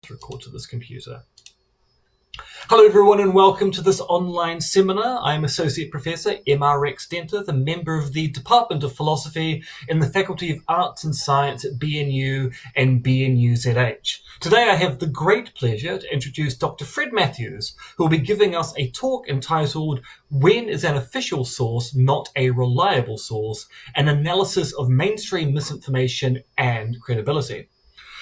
to record to this computer. Hello everyone and welcome to this online seminar. I'm Associate Professor M.R. Dentith, a member of the Department of Philosophy in the Faculty of Arts and Science at BNU and BNUZH. Today I have the great pleasure to introduce Dr. Fred Matthews, who will be giving us a talk entitled When is an Official Source Not a Reliable Source? An Analysis of Mainstream Misinformation and Credibility.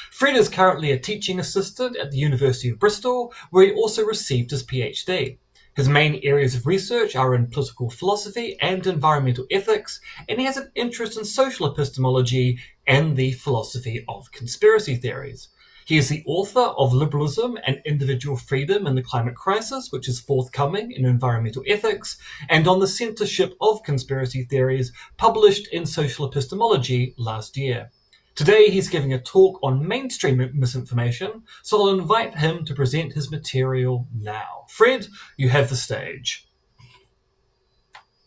Fred is currently a teaching assistant at the University of Bristol, where he also received his PhD. His main areas of research are in political philosophy and environmental ethics, and he has an interest in social epistemology and the philosophy of conspiracy theories. He is the author of Liberalism and Individual Freedom in the Climate Crisis, which is forthcoming in Environmental Ethics, and on the censorship of conspiracy theories, published in Social Epistemology last year. Today he's giving a talk on mainstream misinformation, so I'll invite him to present his material now. Fred, you have the stage.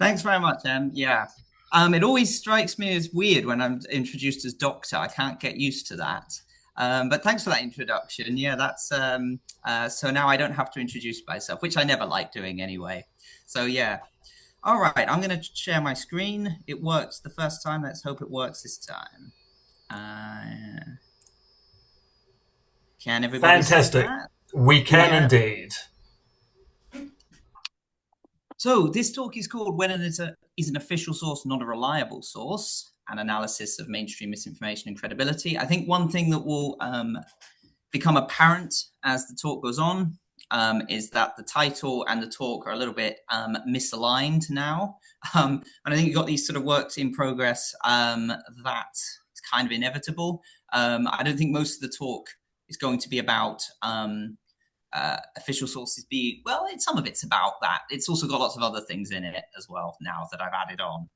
Thanks very much, Em. Yeah. It always strikes me as weird when I'm introduced as doctor. I can't get used to that. But thanks for that introduction. Yeah, that's so now I don't have to introduce myself, which I never like doing anyway. So yeah. All right, I'm going to share my screen. It worked the first time. Let's hope it works this time. Can everybody Fantastic. see that? We can indeed. So this talk is called When is an Official Source Not a Reliable Source? An Analysis of Mainstream Misinformation and Credibility. I think one thing that will become apparent as the talk goes on is that the title and the talk are a little bit misaligned now. And I think you've got these sort of works in progress that it's kind of inevitable. I don't think most of the talk is going to be about official sources being, well, some of it's about that. It's also got lots of other things in it as well now that I've added on.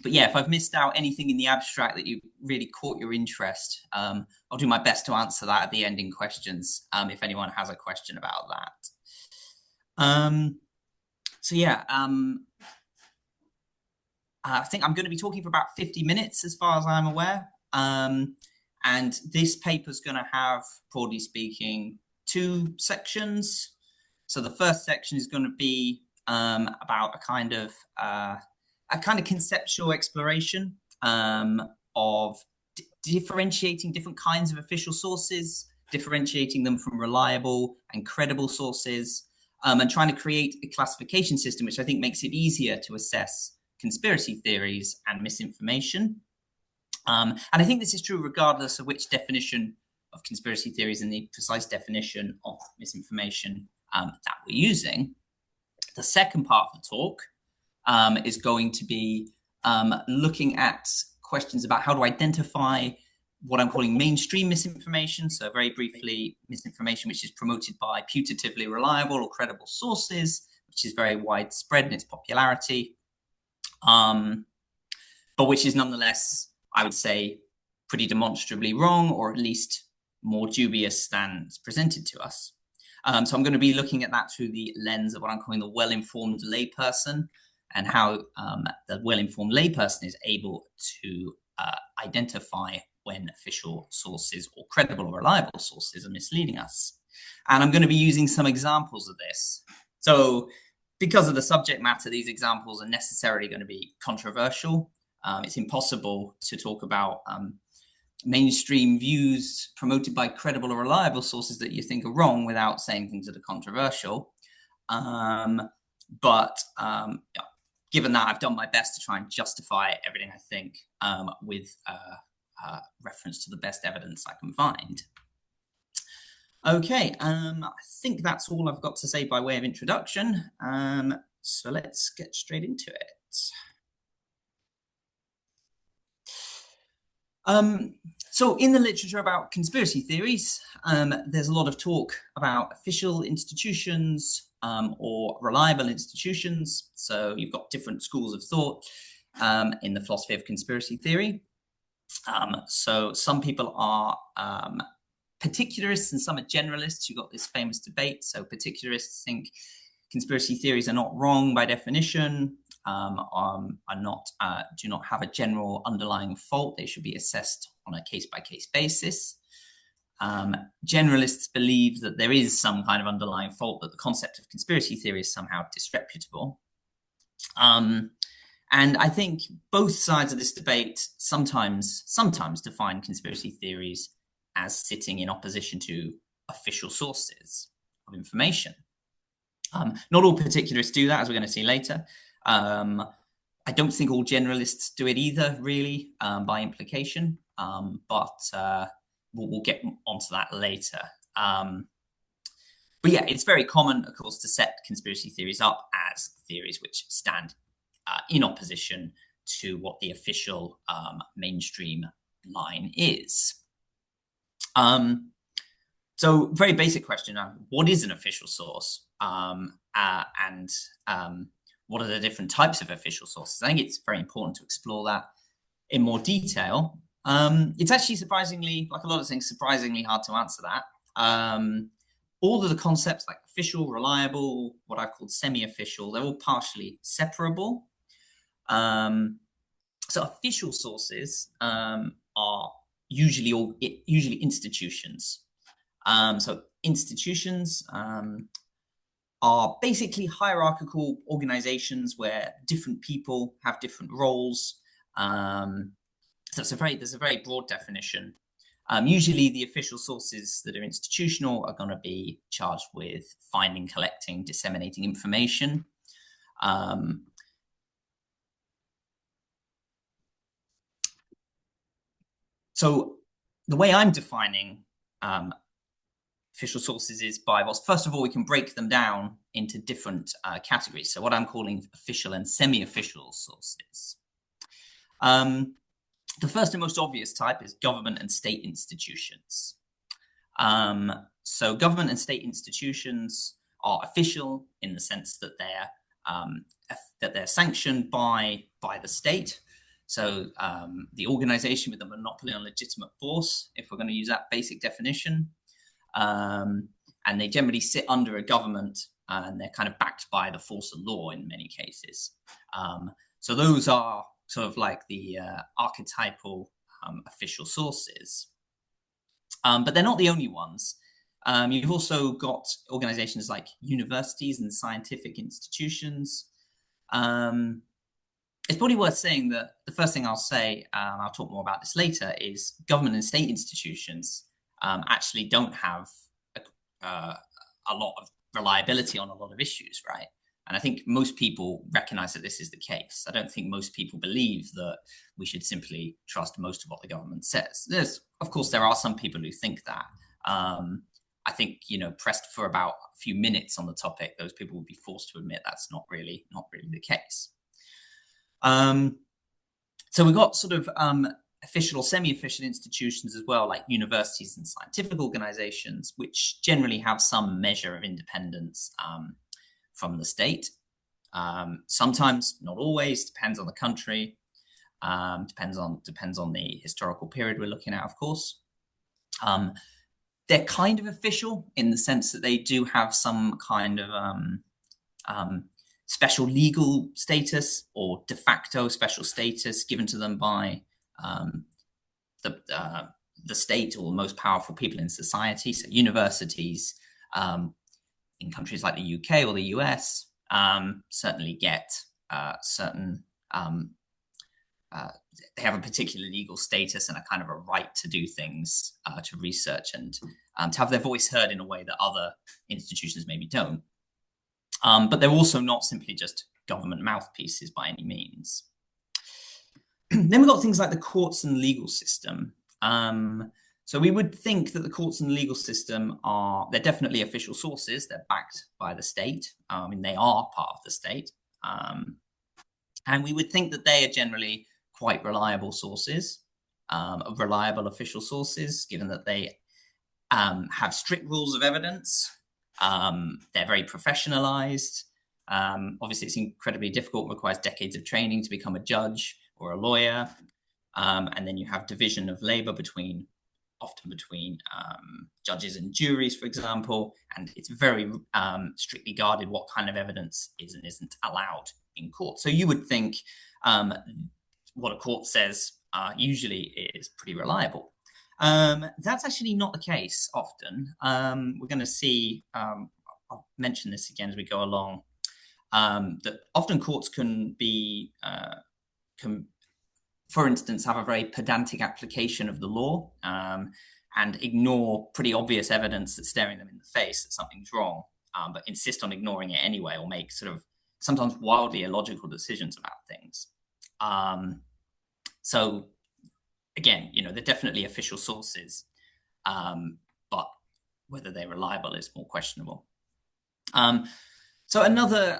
But yeah, if I've missed out anything in the abstract that you really caught your interest, I'll do my best to answer that at the end in questions, if anyone has a question about that. So yeah, I think I'm going to be talking for about 50 minutes as far as I'm aware. And this paper is going to have, broadly speaking, two sections. So the first section is going to be about a kind of conceptual exploration of differentiating different kinds of official sources, differentiating them from reliable and credible sources, and trying to create a classification system which I think makes it easier to assess conspiracy theories and misinformation. And I think this is true regardless of which definition of conspiracy theories and the precise definition of misinformation that we're using. The second part of the talk is going to be looking at questions about how to identify what I'm calling mainstream misinformation. So very briefly, misinformation which is promoted by putatively reliable or credible sources, which is very widespread in its popularity, but which is nonetheless, I would say, pretty demonstrably wrong, or at least more dubious than it's presented to us. So I'm going to be looking at that through the lens of what I'm calling the well-informed layperson, and how the well-informed layperson is able to identify when official sources or credible or reliable sources are misleading us. And I'm going to be using some examples of this. So because of the subject matter, these examples are necessarily going to be controversial. It's impossible to talk about mainstream views promoted by credible or reliable sources that you think are wrong without saying things that are controversial. But given that, I've done my best to try and justify everything I think with reference to the best evidence I can find. Okay, I think that's all I've got to say by way of introduction. So let's get straight into it. So in the literature about conspiracy theories, there's a lot of talk about official institutions or reliable institutions. So you've got different schools of thought in the philosophy of conspiracy theory. So some people are particularists and some are generalists. You've got this famous debate. So particularists think conspiracy theories are not wrong by definition, do not have a general underlying fault. They should be assessed on a case-by-case basis. generalists believe that there is some kind of underlying fault, that the concept of conspiracy theory is somehow disreputable. And I think both sides of this debate sometimes define conspiracy theories as sitting in opposition to official sources of information. Not all particularists do that, as we're going to see later. I don't think all generalists do it either, really, by implication, but we'll get onto that later. But yeah, it's very common, of course, to set conspiracy theories up as theories which stand in opposition to what the official mainstream line is. So very basic question, what is an official source? And what are the different types of official sources? I think it's very important to explore that in more detail. It's actually surprisingly, like a lot of things, surprisingly hard to answer that. All of the concepts like official, reliable, what I've called semi-official, they're all partially separable. So official sources are usually institutions. So institutions are basically hierarchical organizations where different people have different roles. So there's a very broad definition. Usually the official sources that are institutional are going to be charged with finding, collecting, disseminating information. So the way I'm defining official sources is by, well, first of all, we can break them down into different categories. So what I'm calling official and semi-official sources. The first and most obvious type is government and state institutions. So government and state institutions are official in the sense that they're sanctioned by the state. So the organization with a monopoly on legitimate force, if we're going to use that basic definition. And they generally sit under a government, and they're kind of backed by the force of law in many cases. So those are sort of like the archetypal official sources. But they're not the only ones. You've also got organizations like universities and scientific institutions. It's probably worth saying that the first thing I'll say, I'll talk more about this later, is government and state institutions actually don't have a lot of reliability on a lot of issues, right? And I think most people recognize that this is the case. I don't think most people believe that we should simply trust most of what the government says. Of course, there are some people who think that. I think, pressed for about a few minutes on the topic, those people would be forced to admit that's not really the case. So we've got sort of official or semi-official institutions as well, like universities and scientific organizations, which generally have some measure of independence from the state. Sometimes, not always, depends on the country, depends on the historical period we're looking at, of course. They're kind of official in the sense that they do have some kind of special legal status or de facto special status given to them by the state or the most powerful people in society. So universities in countries like the UK or the US certainly get certain they have a particular legal status and a kind of a right to do things, to research and to have their voice heard in a way that other institutions maybe don't. But they're also not simply just government mouthpieces by any means. Then we've got things like the courts and legal system. So we would think that the courts and the legal system they're definitely official sources. They're backed by the state. They are part of the state. And we would think that they are generally quite reliable sources, reliable official sources, given that they have strict rules of evidence. They're very professionalized. Obviously, it's incredibly difficult, requires decades of training to become a judge or a lawyer. And then you have division of labor often between judges and juries, for example. And it's very strictly guarded what kind of evidence is and isn't allowed in court. So you would think what a court says usually is pretty reliable. That's actually not the case often. We're going to see, I'll mention this again as we go along, that often courts can be, for instance, have a very pedantic application of the law and ignore pretty obvious evidence that's staring them in the face that something's wrong, but insist on ignoring it anyway, or make sort of sometimes wildly illogical decisions about things. So again, they're definitely official sources, but whether they're reliable is more questionable. So another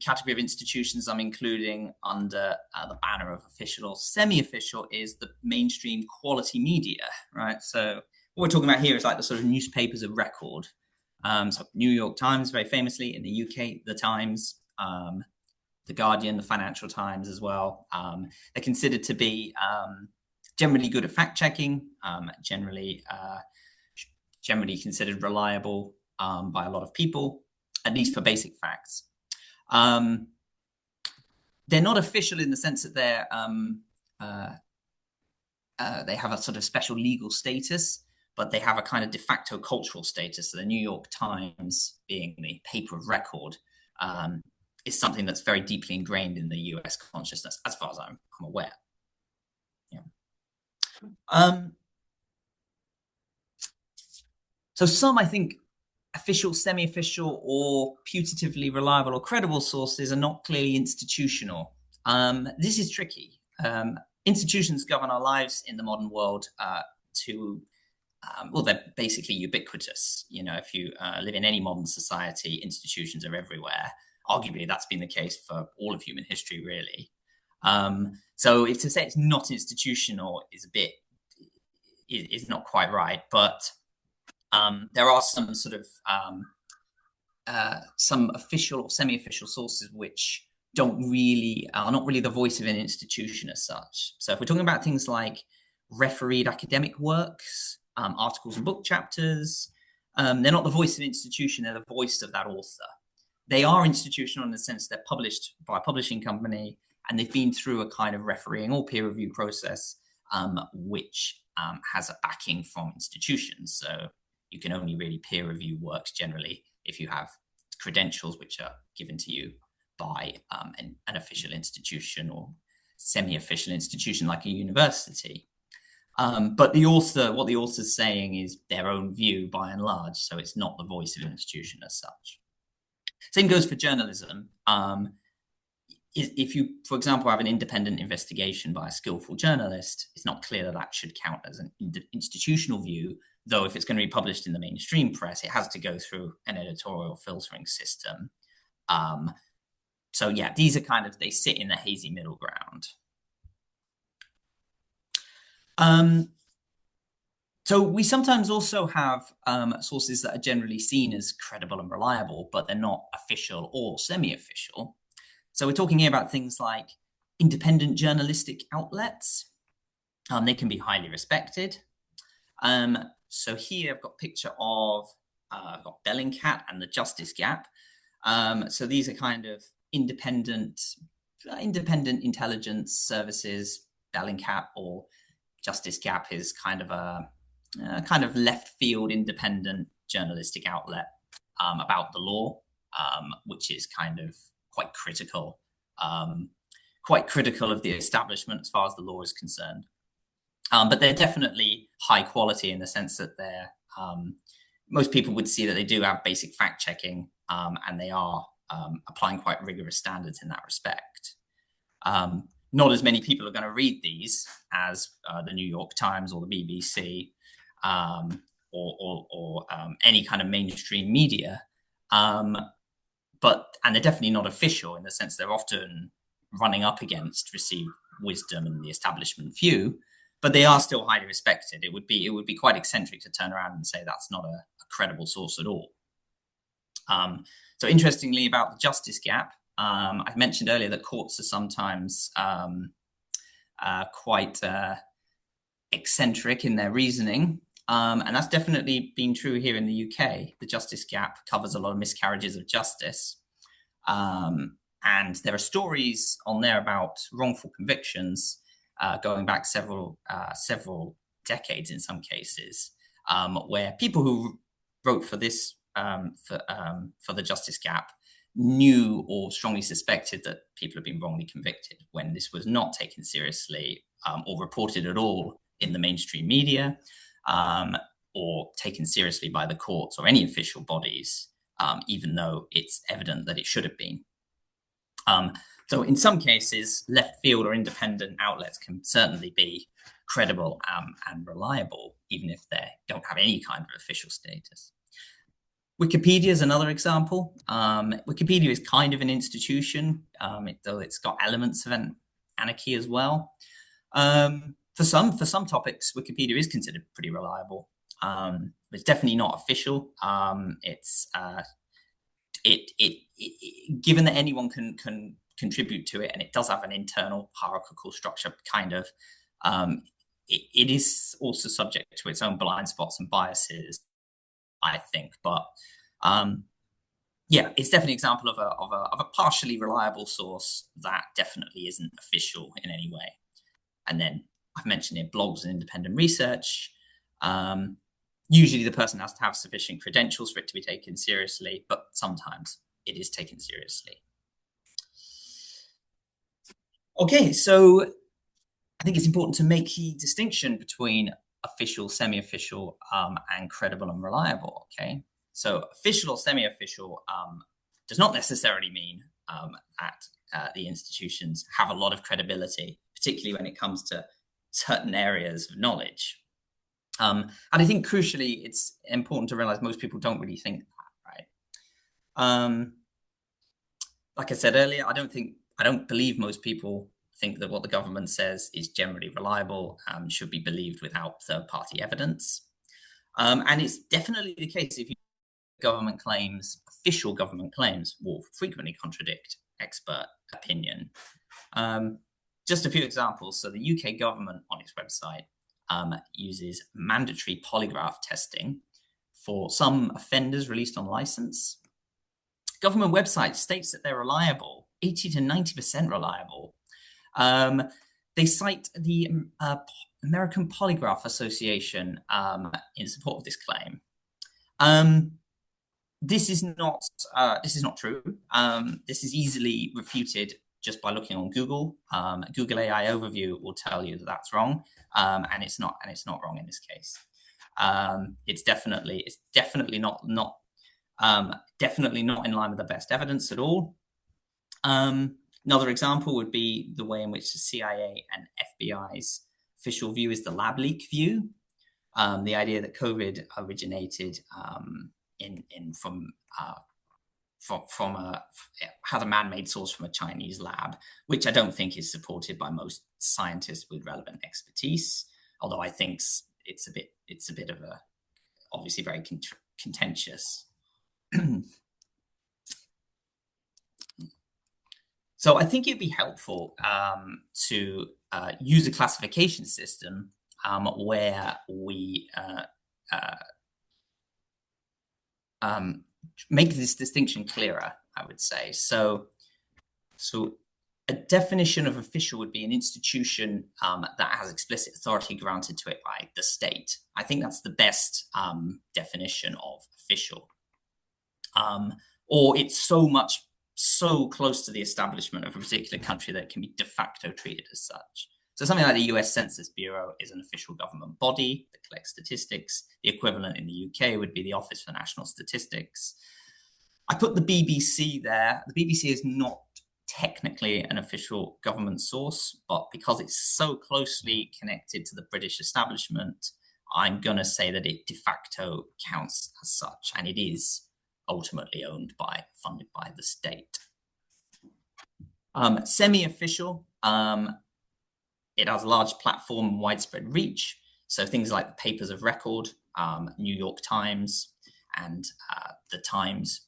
category of institutions I'm including under the banner of official or semi-official is the mainstream quality media, right? So what we're talking about here is like the sort of newspapers of record. So New York Times, very famously, in the UK, The Times, The Guardian, the Financial Times as well. They're considered to be generally good at fact-checking, generally considered reliable by a lot of people, at least for basic facts. They're not official in the sense that they have a sort of special legal status, but they have a kind of de facto cultural status. So the New York Times, being the paper of record, is something that's very deeply ingrained in the US consciousness, as far as I'm aware. Yeah. So some, I think, official, semi-official, or putatively reliable or credible sources are not clearly institutional. This is tricky. Institutions govern our lives in the modern world well, they're basically ubiquitous. If you live in any modern society, institutions are everywhere. Arguably, that's been the case for all of human history, really. So if to say it's not institutional is not quite right, but there are some sort of some official or semi-official sources which are not really the voice of an institution as such. So if we're talking about things like refereed academic works, articles and book chapters, they're not the voice of an institution, they're the voice of that author. They are institutional in the sense they're published by a publishing company, and they've been through a kind of refereeing or peer review process, which has a backing from institutions. So you can only really peer review works generally if you have credentials which are given to you by an official institution or semi-official institution like a university. But what the author's saying is their own view by and large, so it's not the voice of an institution as such. Same goes for journalism. If you, for example, have an independent investigation by a skillful journalist, it's not clear that should count as an institutional view, though if it's going to be published in the mainstream press, it has to go through an editorial filtering system. So yeah, these are they sit in the hazy middle ground. So we sometimes also have sources that are generally seen as credible and reliable, but they're not official or semi-official. So we're talking here about things like independent journalistic outlets. They can be highly respected. So here I've got a picture of I've got Bellingcat and the Justice Gap. So these are kind of independent intelligence services. Bellingcat or Justice Gap is kind of a kind of left field independent journalistic outlet about the law, which is kind of quite critical of the establishment as far as the law is concerned. But they're definitely high quality in the sense that they're most people would see that they do have basic fact checking, and they are applying quite rigorous standards in that respect. Not as many people are going to read these as the New York Times or the BBC or any kind of mainstream media. And they're definitely not official in the sense they're often running up against received wisdom and the establishment view, but they are still highly respected. It would be quite eccentric to turn around and say that's not a credible source at all. So interestingly about the Justice Gap, I mentioned earlier that courts are sometimes quite eccentric in their reasoning. And that's definitely been true here in the UK. The Justice Gap covers a lot of miscarriages of justice. And there are stories on there about wrongful convictions going back several decades in some cases, where people who wrote for this for the justice gap knew or strongly suspected that people had been wrongly convicted when this was not taken seriously or reported at all in the mainstream media, or taken seriously by the courts or any official bodies, even though it's evident that it should have been. So in some cases, left field or independent outlets can certainly be credible and reliable, even if they don't have any kind of official status. Wikipedia is another example. Wikipedia is kind of an institution, though it's got elements of an anarchy as well. For some topics, Wikipedia is considered pretty reliable. It's definitely not official. Given that anyone can contribute to it, and it does have an internal hierarchical structure, kind of, it is also subject to its own blind spots and biases, I think. But yeah, it's definitely an example of a partially reliable source that definitely isn't official in any way. And then I've mentioned here blogs and independent research. Usually the person has to have sufficient credentials for it to be taken seriously, but sometimes it is taken seriously. Okay, so I think it's important to make the distinction between official, semi-official, and credible and reliable. Okay, so official or semi-official does not necessarily mean that the institutions have a lot of credibility, particularly when it comes to certain areas of knowledge. And I think crucially, it's important to realize most people don't really think that, right? Like I said earlier, I don't believe most people think that what the government says is generally reliable and should be believed without third-party evidence. And it's definitely the case if government claims, official government claims, will frequently contradict expert opinion. Just a few examples. So the UK government on its website uses mandatory polygraph testing for some offenders released on license. Government website states that they're reliable, 80 to 90% reliable. They cite the American Polygraph Association in support of this claim. This is not true. This is easily refuted just by looking on Google. Google AI Overview will tell you that that's wrong, and it's not wrong in this case. It's definitely not in line with the best evidence at all. Another example would be the way in which the CIA and FBI's official view is the lab leak view. The idea that COVID originated has a man-made source from a Chinese lab, which I don't think is supported by most scientists with relevant expertise. Although I think it's a bit of a obviously very contentious. So I think it'd be helpful to use a classification system where we make this distinction clearer, I would say. So a definition of official would be an institution that has explicit authority granted to it by the state. I think that's the best definition of official. Or it's so close to the establishment of a particular country that it can be de facto treated as such. So something like the US Census Bureau is an official government body that collects statistics. The equivalent in the UK would be the Office for National Statistics. I put the BBC there. The BBC is not technically an official government source, but because it's so closely connected to the British establishment, I'm going to say that it de facto counts as such, and it is ultimately funded by the state. Semi-official, it has a large platform and widespread reach. So things like the Papers of Record, New York Times, and the Times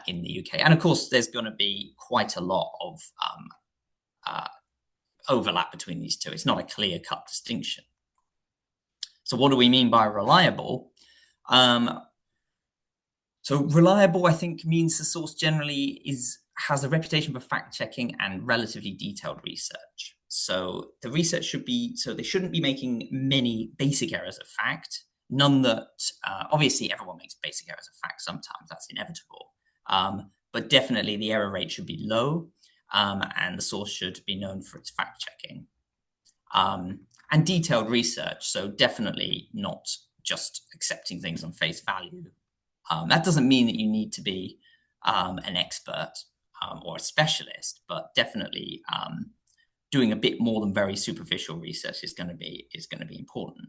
in the UK. And of course, there's going to be quite a lot of overlap between these two. It's not a clear-cut distinction. So what do we mean by reliable? So So reliable, I think, means the source generally has a reputation for fact-checking and relatively detailed research. So the research they shouldn't be making many basic errors of fact, none that, obviously everyone makes basic errors of fact sometimes, that's inevitable. But definitely the error rate should be low, and the source should be known for its fact-checking. And detailed research, so definitely not just accepting things on face value. That doesn't mean that you need to be an expert or a specialist, but definitely doing a bit more than very superficial research is going to be important.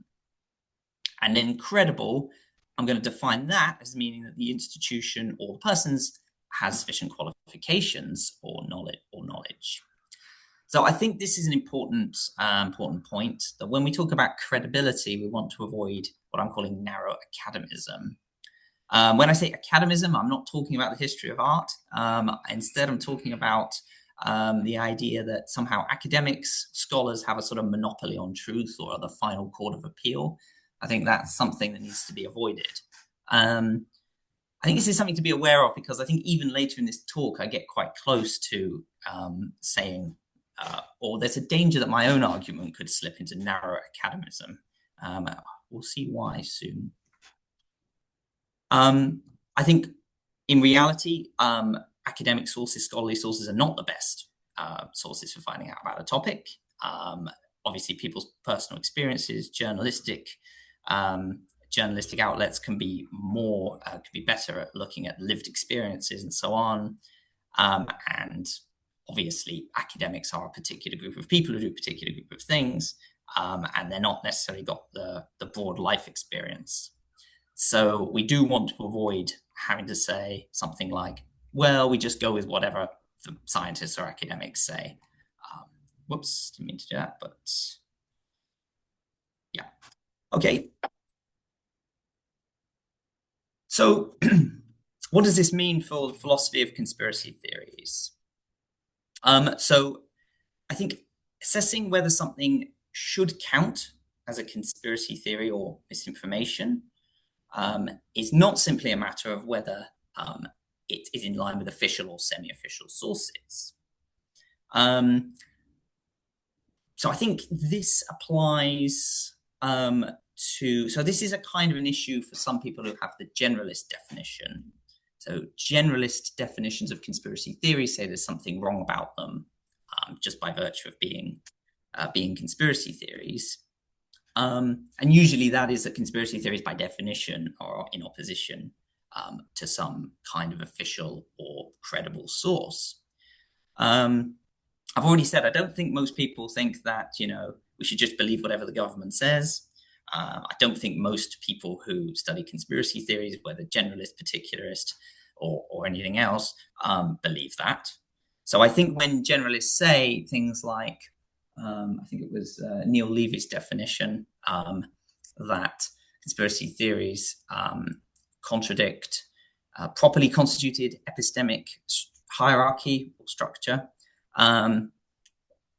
And then credible, I'm going to define that as meaning that the institution or the persons has sufficient qualifications or knowledge. So I think this is an important point, that when we talk about credibility, we want to avoid what I'm calling narrow academism. When I say academism, I'm not talking about the history of art. Instead, I'm talking about the idea that somehow academics, scholars have a sort of monopoly on truth or are the final court of appeal. I think that's something that needs to be avoided. I think this is something to be aware of, because I think even later in this talk, I get quite close to saying, or there's a danger that my own argument could slip into narrow academism. We'll see why soon. I think in reality, academic sources, scholarly sources are not the best sources for finding out about a topic. Obviously, people's personal experiences, journalistic outlets can be better at looking at lived experiences and so on. And obviously, academics are a particular group of people who do a particular group of things, and they're not necessarily got the broad life experience. So we do want to avoid having to say something like, well, we just go with whatever the scientists or academics say. Whoops, didn't mean to do that, but yeah. Okay. So what does this mean for the philosophy of conspiracy theories? So I think assessing whether something should count as a conspiracy theory or misinformation is not simply a matter of whether it is in line with official or semi-official sources. So I think this applies so this is a kind of an issue for some people who have the generalist definition. So generalist definitions of conspiracy theories say there's something wrong about them just by virtue of being conspiracy theories. And usually that is that conspiracy theories by definition are in opposition to some kind of official or credible source. I've already said I don't think most people think that, we should just believe whatever the government says. I don't think most people who study conspiracy theories, whether generalist, particularist, or anything else, believe that. So I think when generalists say things like, I think it was Neil Levy's definition, that conspiracy theories contradict properly constituted epistemic hierarchy or structure.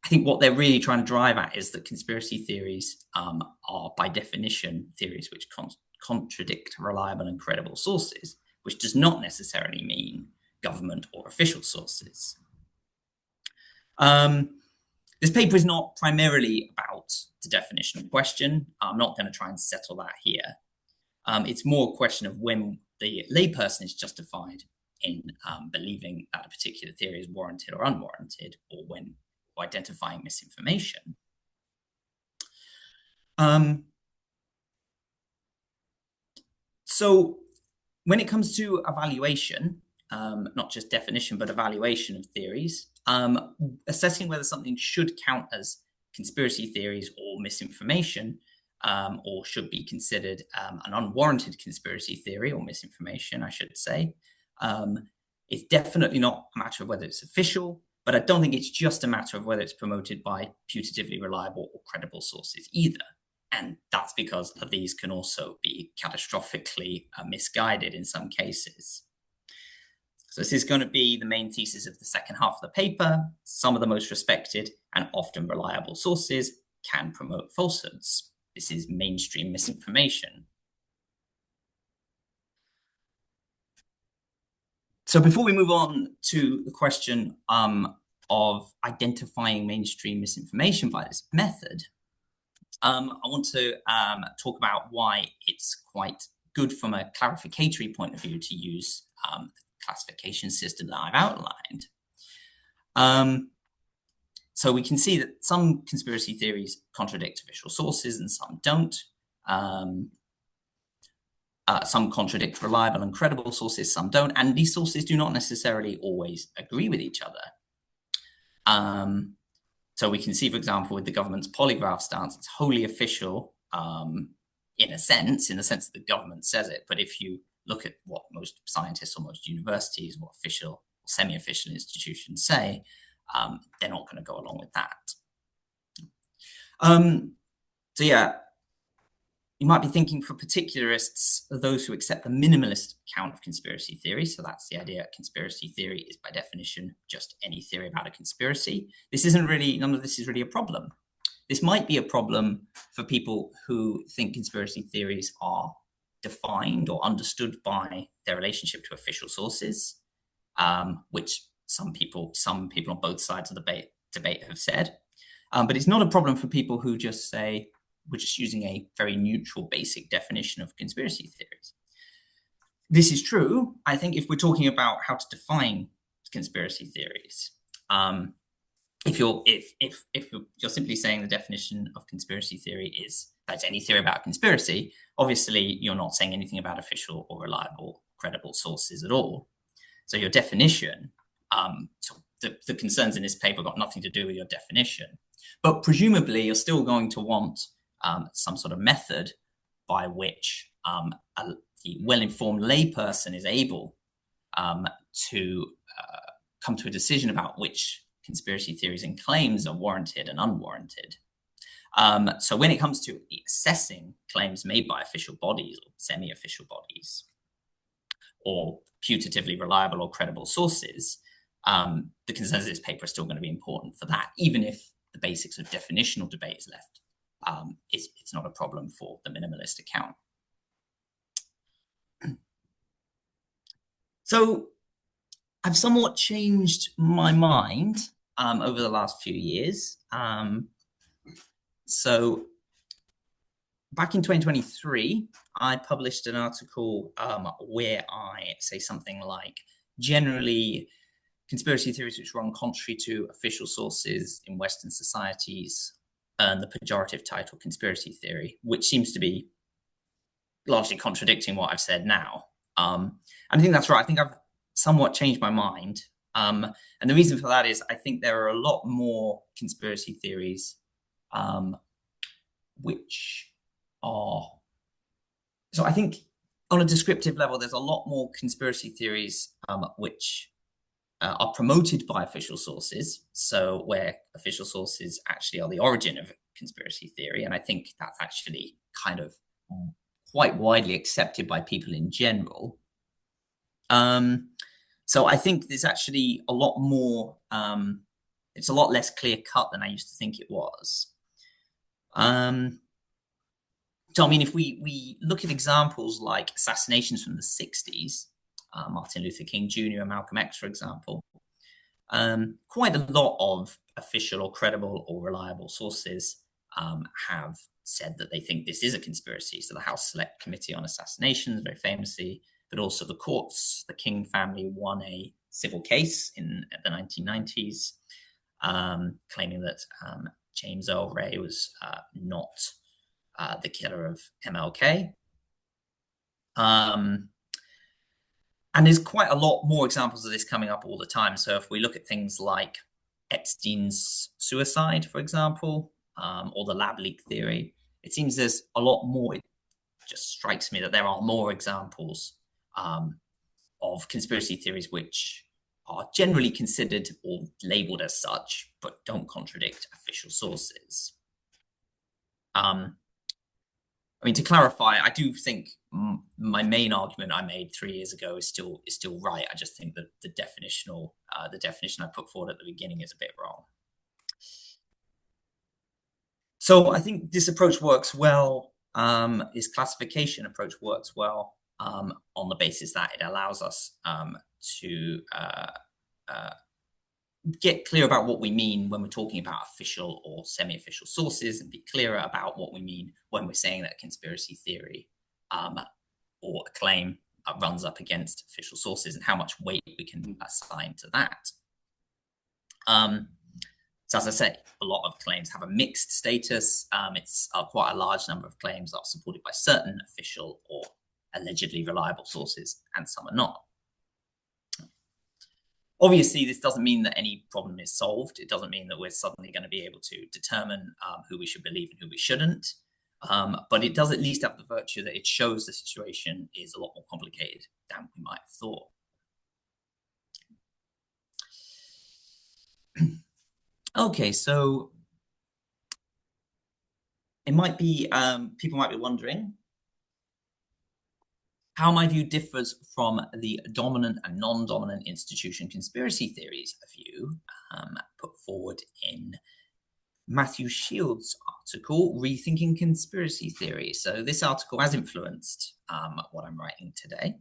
I think what they're really trying to drive at is that conspiracy theories are, by definition, theories which contradict reliable and credible sources, which does not necessarily mean government or official sources. This paper is not primarily about the definition of question. I'm not going to try and settle that here. It's more a question of when the layperson is justified in believing that a particular theory is warranted or unwarranted, or when identifying misinformation. So when it comes to evaluation, not just definition, but evaluation of theories, assessing whether something should count as conspiracy theories or misinformation, or should be considered an unwarranted conspiracy theory or misinformation, I should say, it's definitely not a matter of whether it's official, but I don't think it's just a matter of whether it's promoted by putatively reliable or credible sources either. And that's because these can also be catastrophically misguided in some cases. So this is going to be the main thesis of the second half of the paper. Some of the most respected and often reliable sources can promote falsehoods. This is mainstream misinformation. So before we move on to the question of identifying mainstream misinformation by this method, I want to talk about why it's quite good from a clarificatory point of view to use the classification system that I've outlined. So we can see that some conspiracy theories contradict official sources and some don't. Some contradict reliable and credible sources, some don't, and these sources do not necessarily always agree with each other. So we can see, for example, with the government's polygraph stance, it's wholly official in a sense that the government says it. But if you look at what most scientists or most universities, what official or semi-official institutions say, they're not going to go along with that. So yeah, you might be thinking for particularists, those who accept the minimalist account of conspiracy theory. So that's the idea. Conspiracy theory is by definition just any theory about a conspiracy. None of this is really a problem. This might be a problem for people who think conspiracy theories are defined or understood by their relationship to official sources, which some people on both sides of the debate have said. But it's not a problem for people who just say, we're just using a very neutral basic definition of conspiracy theories. This is true, I think, if we're talking about how to define conspiracy theories. If you're simply saying the definition of conspiracy theory is that's any theory about conspiracy, obviously you're not saying anything about official or reliable, credible sources at all. So your definition, the concerns in this paper got nothing to do with your definition. But presumably you're still going to want some sort of method by which the well-informed layperson is able to come to a decision about which conspiracy theories and claims are warranted and unwarranted. So when it comes to assessing claims made by official bodies or semi-official bodies or putatively reliable or credible sources, the concerns of this paper are still going to be important for that, even if the basics of definitional debate is left. It's not a problem for the minimalist account. So I've somewhat changed my mind over the last few years. So back in 2023, I published an article where I say something like, generally, conspiracy theories which run contrary to official sources in Western societies earn the pejorative title conspiracy theory, which seems to be largely contradicting what I've said now. And I think that's right. I think I've somewhat changed my mind. And the reason for that is I think there are a lot more conspiracy theories which are... So I think on a descriptive level, there's a lot more conspiracy theories which are promoted by official sources, so where official sources actually are the origin of conspiracy theory. And I think that's actually kind of quite widely accepted by people in general. So I think there's actually a lot more, it's a lot less clear cut than I used to think it was. So, I mean, if we look at examples like assassinations from the 60s, Martin Luther King Jr. and Malcolm X, for example, quite a lot of official or credible or reliable sources have said that they think this is a conspiracy. So the House Select Committee on Assassinations, very famously, but also the courts. The King family won a civil case in the 1990s, claiming that James Earl Ray was not the killer of MLK. And there's quite a lot more examples of this coming up all the time. So if we look at things like Epstein's suicide, for example, or the lab leak theory, it seems there's a lot more. It just strikes me that there are more examples of conspiracy theories which are generally considered or labeled as such, but don't contradict official sources. I mean, to clarify, I do think my main argument I made 3 years ago is still right. I just think that the definition I put forward at the beginning is a bit wrong. So I think this approach works well. This classification approach works well on the basis that it allows us to get clear about what we mean when we're talking about official or semi-official sources, and be clearer about what we mean when we're saying that a conspiracy theory or a claim runs up against official sources, and how much weight we can assign to that. So as I say, a lot of claims have a mixed status. It's quite a large number of claims are supported by certain official or allegedly reliable sources, and some are not. Obviously, this doesn't mean that any problem is solved. It doesn't mean that we're suddenly going to be able to determine who we should believe and who we shouldn't. But it does at least have the virtue that it shows the situation is a lot more complicated than we might have thought. Okay, so it might be, people might be wondering how my view differs from the dominant and non-dominant institution conspiracy theories view put forward in Matthew Shields' article, Rethinking Conspiracy Theory. So this article has influenced what I'm writing today.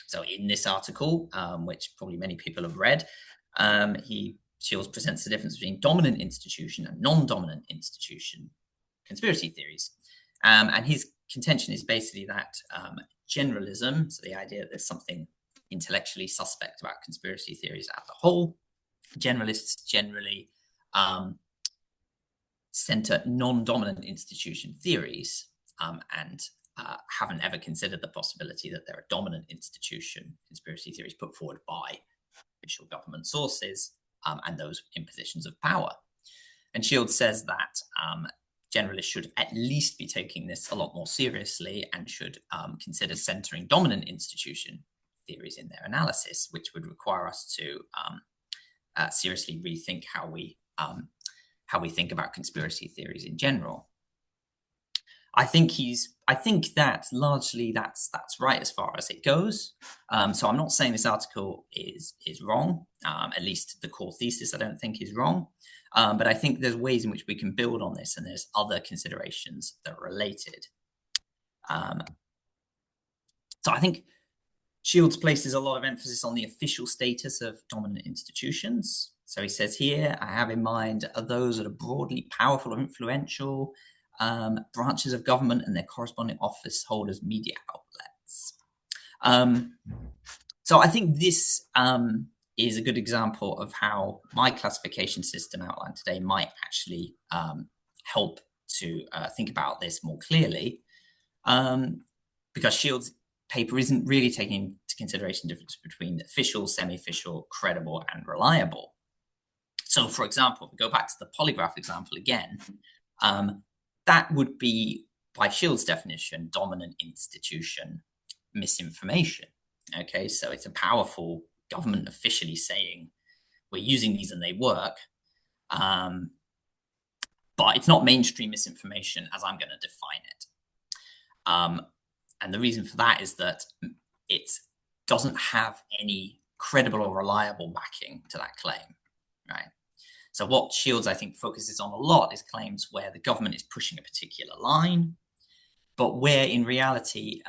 So in this article, which probably many people have read, Shields presents the difference between dominant institution and non-dominant institution conspiracy theories. And his contention is basically that generalism, so the idea that there's something intellectually suspect about conspiracy theories as a whole, generalists generally center non-dominant institution theories and haven't ever considered the possibility that there are dominant institution conspiracy theories put forward by official government sources and those in positions of power. And Shields says that generalists should at least be taking this a lot more seriously and should consider centering dominant institution theories in their analysis, which would require us to seriously rethink how we think about conspiracy theories in general. I think that largely that's right as far as it goes. So I'm not saying this article is wrong. At least the core thesis I don't think is wrong. But I think there's ways in which we can build on this, and there's other considerations that are related. So I think Shields places a lot of emphasis on the official status of dominant institutions. So he says here, I have in mind are those that are broadly powerful or influential branches of government and their corresponding office holders, media outlets. So I think this is a good example of how my classification system outlined today might actually help to think about this more clearly, because Shields' paper isn't really taking into consideration the difference between official, semi-official, credible, and reliable. So, for example, if we go back to the polygraph example again, that would be, by Shields' definition, dominant institution misinformation. Okay, so it's a powerful government officially saying we're using these and they work, but it's not mainstream misinformation as I'm going to define it. And the reason for that is that it doesn't have any credible or reliable backing to that claim, right? So what Shields, I think, focuses on a lot is claims where the government is pushing a particular line, but where in reality,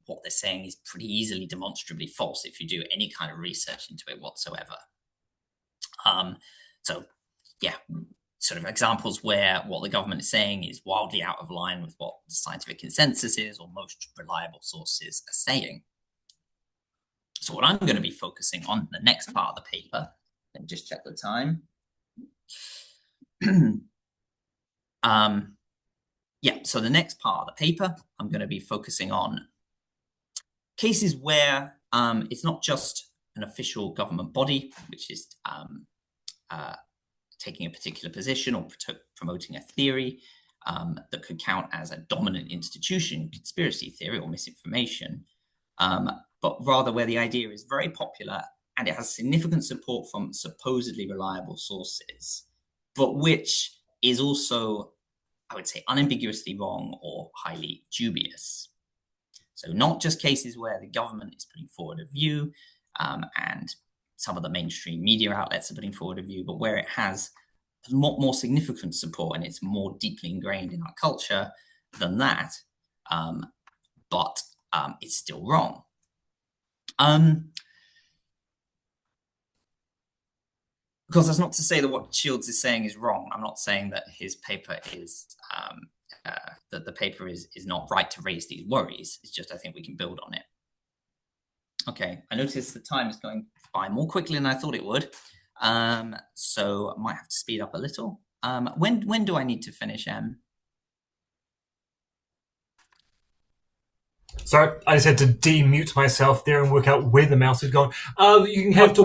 what they're saying is pretty easily demonstrably false if you do any kind of research into it whatsoever. So yeah, sort of examples where what the government is saying is wildly out of line with what the scientific consensus is or most reliable sources are saying. So what I'm going to be focusing on in the next part of the paper, let me just check the time. Yeah, so the next part of the paper, I'm going to be focusing on cases where it's not just an official government body, which is taking a particular position or promoting a theory that could count as a dominant institution, conspiracy theory or misinformation, but rather where the idea is very popular and it has significant support from supposedly reliable sources, but which is also, I would say, unambiguously wrong or highly dubious. So not just cases where the government is putting forward a view and some of the mainstream media outlets are putting forward a view, but where it has more significant support and it's more deeply ingrained in our culture than that, but it's still wrong. Because that's not to say that what Shields is saying is wrong. I'm not saying that his paper is that the paper is not right to raise these worries. It's just I think we can build on it. Okay, I noticed the time is going by more quickly than I thought it would, so I might have to speed up a little. When do I need to finish, Em? Sorry, I just had to demute myself there and work out where the mouse had gone. You can have to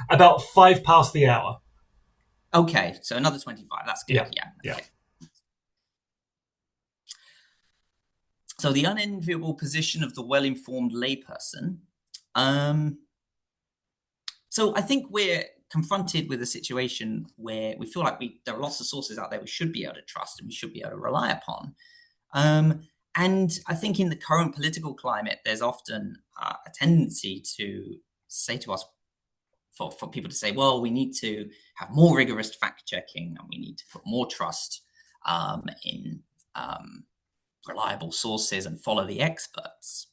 about 5 past the hour. Okay, so another 25. That's good. Yeah. Okay. So the unenviable position of the well-informed layperson. So I think we're confronted with a situation where we feel like there are lots of sources out there we should be able to trust and we should be able to rely upon. And I think in the current political climate, there's often a tendency to say to us, for people to say, well, we need to have more rigorous fact checking and we need to put more trust in reliable sources and follow the experts.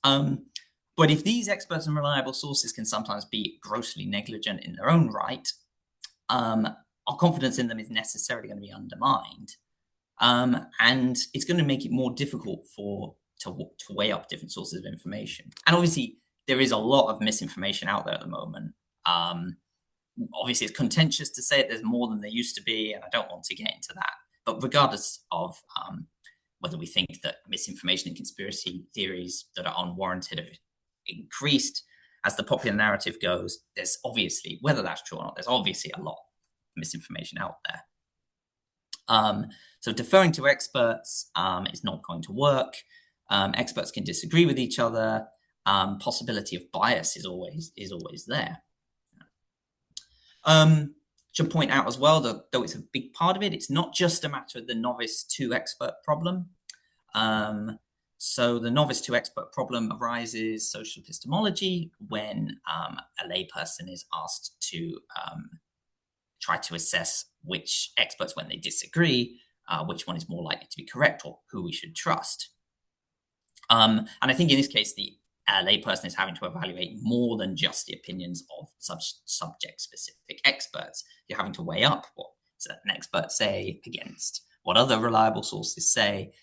But if these experts and reliable sources can sometimes be grossly negligent in their own right, our confidence in them is necessarily going to be undermined. And it's going to make it more difficult to weigh up different sources of information. And obviously, there is a lot of misinformation out there at the moment. Obviously, it's contentious to say there's more than there used to be, and I don't want to get into that. But regardless of whether we think that misinformation and conspiracy theories that are unwarranted have increased, as the popular narrative goes, there's obviously, whether that's true or not, there's obviously a lot of misinformation out there. So deferring to experts is not going to work. Experts can disagree with each other. Possibility of bias is always there. Should point out as well that though it's a big part of it, it's not just a matter of the novice to expert problem. So the novice to expert problem arises social epistemology when a layperson is asked to try to assess which experts, when they disagree, which one is more likely to be correct or who we should trust. And I think in this case, the layperson is having to evaluate more than just the opinions of subject-specific experts. You're having to weigh up what certain experts say against what other reliable sources say,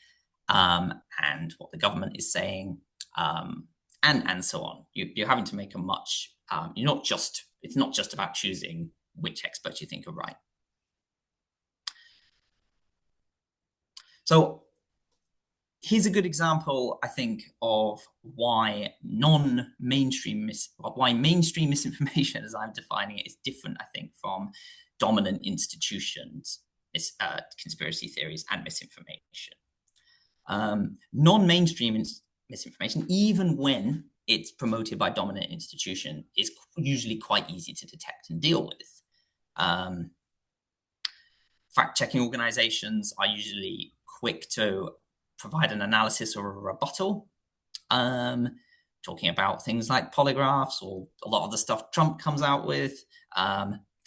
and what the government is saying, and so on. You're having to make a much. It's not just about choosing which experts you think are right. So here's a good example, I think, of why mainstream misinformation, as I'm defining it, is different, I think, from dominant institutions, conspiracy theories, and misinformation. Non-mainstream misinformation, even when it's promoted by dominant institution, is usually quite easy to detect and deal with. Fact-checking organizations are usually quick to provide an analysis or a rebuttal, talking about things like polygraphs or a lot of the stuff Trump comes out with.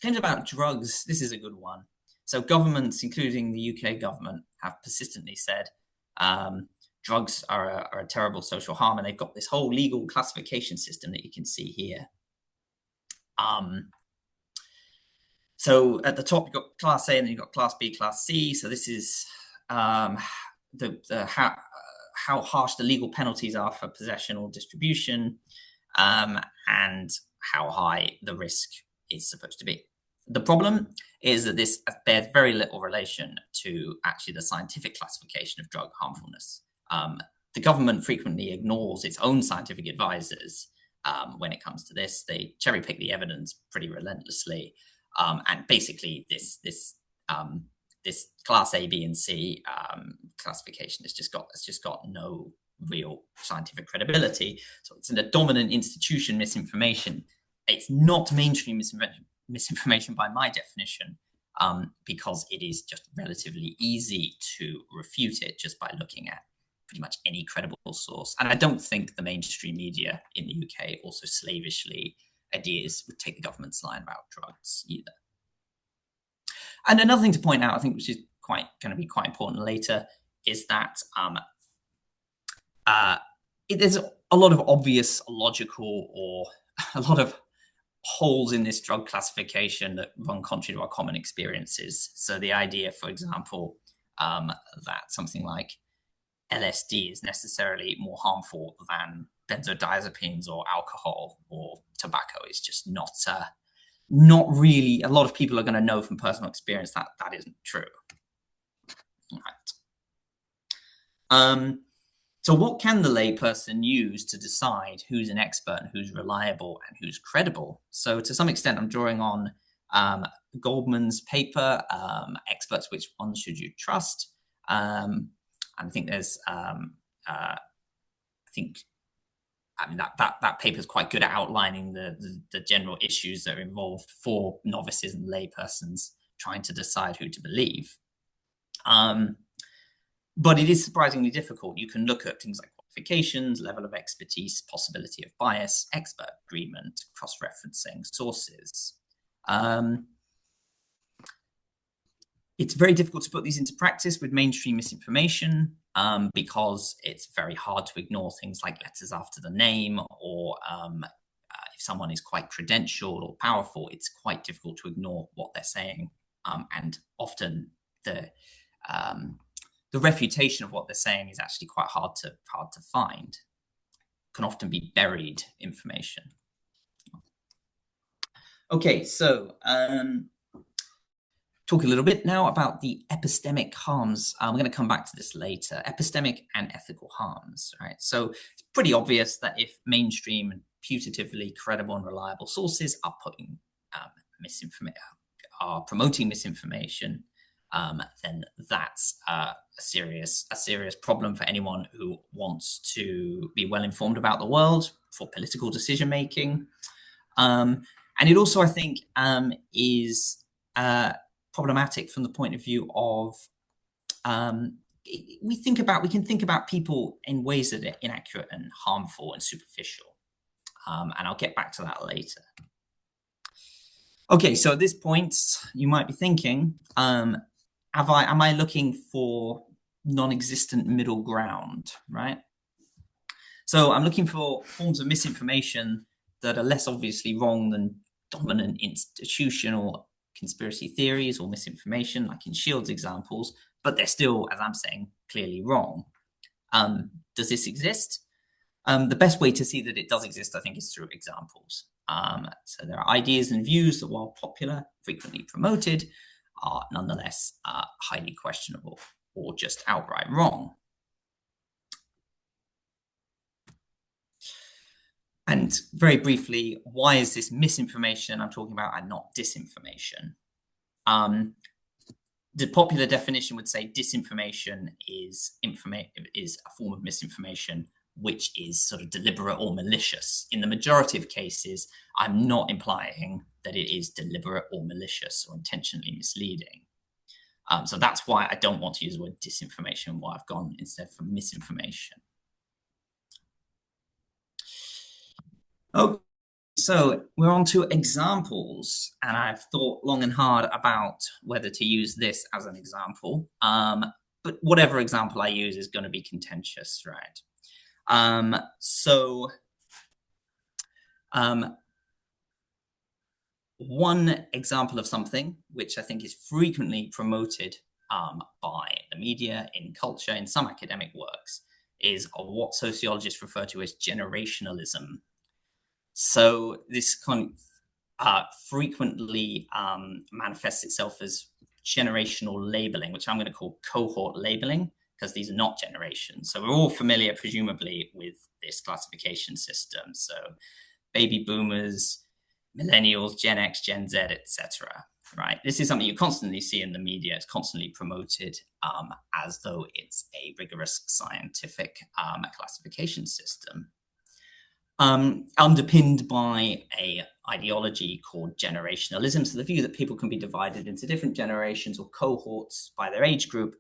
Things about drugs, this is a good one. So governments, including the UK government, have persistently said drugs are a terrible social harm, and they've got this whole legal classification system that you can see here. So at the top, you've got Class A, and then you've got Class B, Class C. So this is how harsh the legal penalties are for possession or distribution, and how high the risk is supposed to be. The problem is that this bears very little relation to actually the scientific classification of drug harmfulness. The government frequently ignores its own scientific advisors when it comes to this. They cherry pick the evidence pretty relentlessly, and basically this Class A, B, and C classification has just got no real scientific credibility. So it's a dominant institution misinformation. It's not mainstream misinformation by my definition, because it is just relatively easy to refute it just by looking at pretty much any credible source. And I don't think the mainstream media in the UK also slavishly adheres would take the government's line about drugs either. And another thing to point out, I think, which is going to be quite important later, is that there's a lot of obvious logical or a lot of holes in this drug classification that run contrary to our common experiences. So the idea, for example, that something like LSD is necessarily more harmful than benzodiazepines or alcohol or tobacco is just not really. A lot of people are going to know from personal experience that that isn't true. Right. So what can the layperson use to decide who's an expert and who's reliable and who's credible? So to some extent, I'm drawing on Goldman's paper, experts, which ones should you trust? And I think there's, I mean, that paper is quite good at outlining the general issues that are involved for novices and laypersons trying to decide who to believe. But it is surprisingly difficult. You can look at things like qualifications, level of expertise, possibility of bias, expert agreement, cross-referencing sources. It's very difficult to put these into practice with mainstream misinformation because it's very hard to ignore things like letters after the name, or if someone is quite credentialed or powerful, it's quite difficult to ignore what they're saying. And often the refutation of what they're saying is actually quite hard to find. Can often be buried information. Okay, so talk a little bit now about the epistemic harms. We're going to come back to this later. Epistemic and ethical harms, right? So it's pretty obvious that if mainstream and putatively credible and reliable sources are putting are promoting misinformation, then that's a serious problem for anyone who wants to be well informed about the world for political decision making. And it also, I think, is problematic from the point of view of we can think about people in ways that are inaccurate and harmful and superficial. And I'll get back to that later. Okay, so at this point, you might be thinking, am I looking for non-existent middle ground, right? So I'm looking for forms of misinformation that are less obviously wrong than dominant institutional conspiracy theories or misinformation, like in Shield's examples, but they're still, as I'm saying, clearly wrong. Does this exist? The best way to see that it does exist, I think, is through examples. So there are ideas and views that, while popular, frequently promoted, are nonetheless highly questionable or just outright wrong. And very briefly, why is this misinformation I'm talking about and not disinformation? The popular definition would say disinformation is a form of misinformation which is sort of deliberate or malicious. In the majority of cases, I'm not implying that it is deliberate or malicious or intentionally misleading. So that's why I don't want to use the word disinformation, why I've gone instead for misinformation. Okay, so we're on to examples, and I've thought long and hard about whether to use this as an example. But whatever example I use is going to be contentious, right? One example of something which I think is frequently promoted by the media, in culture, in some academic works, is what sociologists refer to as generationalism. So this kind of frequently manifests itself as generational labeling, which I'm going to call cohort labeling, because these are not generations. So we're all familiar, presumably, with this classification system. So baby boomers, millennials, Gen X, Gen Z, etc. Right? This is something you constantly see in the media. It's constantly promoted as though it's a rigorous scientific classification system. Underpinned by a ideology called generationalism. So the view that people can be divided into different generations or cohorts by their age group,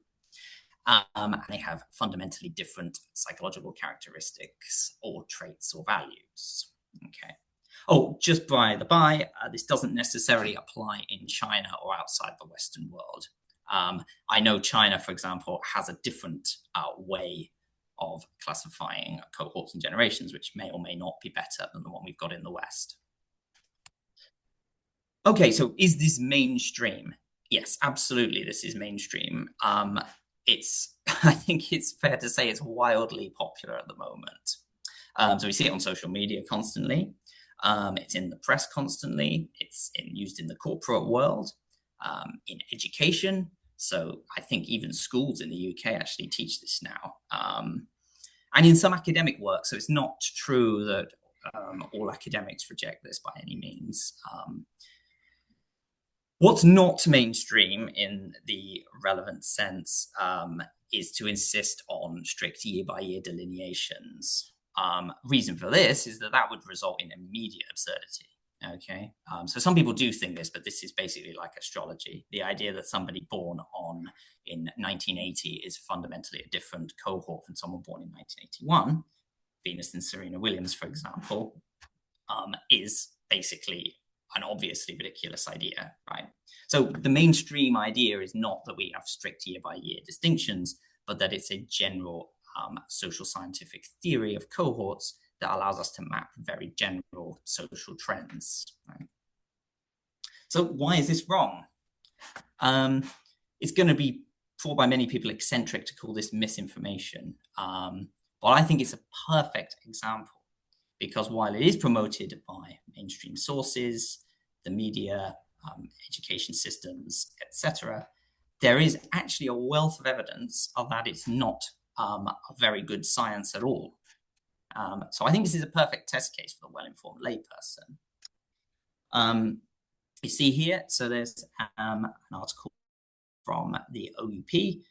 and they have fundamentally different psychological characteristics or traits or values. Okay. Oh, just by the by, this doesn't necessarily apply in China or outside the Western world. I know China, for example, has a different way of classifying cohorts and generations, which may or may not be better than the one we've got in the West. Okay, so is this mainstream? Yes, absolutely, this is mainstream. I think it's fair to say it's wildly popular at the moment. So we see it on social media constantly. It's in the press constantly. It's used in the corporate world, in education. So I think even schools in the UK actually teach this now. And in some academic work. So it's not true that all academics reject this by any means. What's not mainstream in the relevant sense is to insist on strict year-by-year delineations. Reason for this is that would result in immediate absurdity. Okay, so some people do think this, but this is basically like astrology. The idea that somebody born in 1980 is fundamentally a different cohort from someone born in 1981, Venus and Serena Williams, for example, is basically an obviously ridiculous idea, right? So the mainstream idea is not that we have strict year-by-year distinctions, but that it's a general social scientific theory of cohorts that allows us to map very general social trends, right? So why is this wrong? It's going to be thought by many people eccentric to call this misinformation, but I think it's a perfect example, because while it is promoted by mainstream sources, the media, education systems, etc., there is actually a wealth of evidence of that it's not a very good science at all. So I think this is a perfect test case for the well-informed layperson. You see here, so there's an article from the OUP,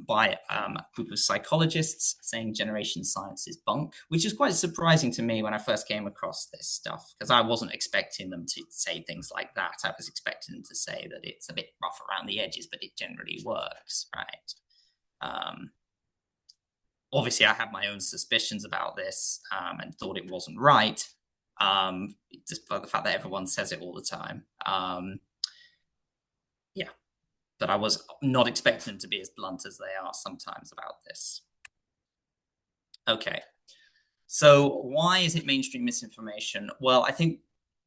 by a group of psychologists saying generation science is bunk, which is quite surprising to me when I first came across this stuff, because I wasn't expecting them to say things like that. I was expecting them to say that it's a bit rough around the edges, but it generally works, right? Obviously, I had my own suspicions about this and thought it wasn't right, just by the fact that everyone says it all the time. Yeah, but I was not expecting them to be as blunt as they are sometimes about this. Okay, so why is it mainstream misinformation? Well, I think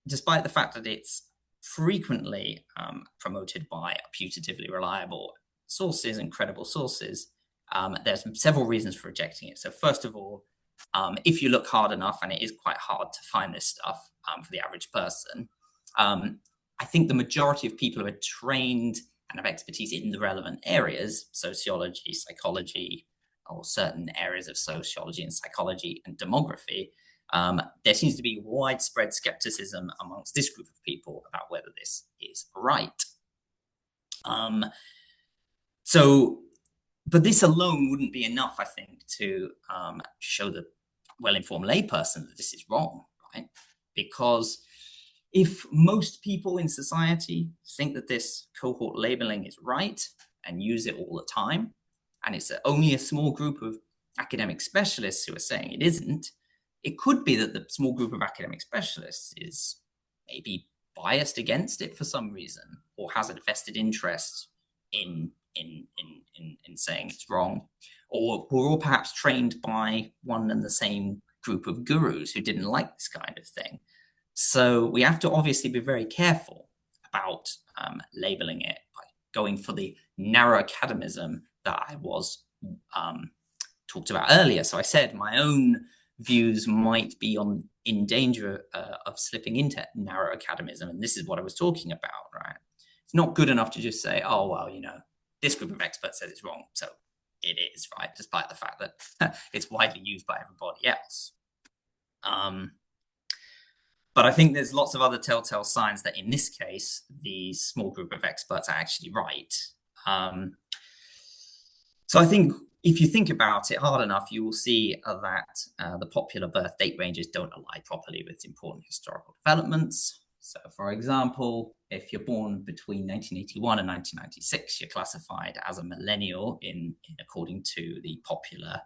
despite the fact that it's frequently promoted by putatively reliable sources and credible sources, there's several reasons for rejecting it. So first of all, if you look hard enough, and it is quite hard to find this stuff for the average person, I think the majority of people who are trained and have expertise in the relevant areas, sociology, psychology, or certain areas of sociology and psychology and demography, there seems to be widespread skepticism amongst this group of people about whether this is right. But this alone wouldn't be enough, I think, to show the well-informed layperson that this is wrong, right? Because if most people in society think that this cohort labeling is right and use it all the time, and it's only a small group of academic specialists who are saying it isn't, it could be that the small group of academic specialists is maybe biased against it for some reason, or has a vested interest in saying it's wrong, or who are all perhaps trained by one and the same group of gurus who didn't like this kind of thing. So we have to obviously be very careful about labeling it by going for the narrow academism that I was talked about earlier. So I said my own views might be in danger of slipping into narrow academism, and this is what I was talking about, right? It's not good enough to just say, oh, well, this group of experts says it's wrong, so it is, right? Despite the fact that it's widely used by everybody else. But I think there's lots of other telltale signs that in this case, the small group of experts are actually right. So I think if you think about it hard enough, you will see that the popular birth date ranges don't align properly with important historical developments. So, for example, if you're born between 1981 and 1996, you're classified as a millennial in according to the popular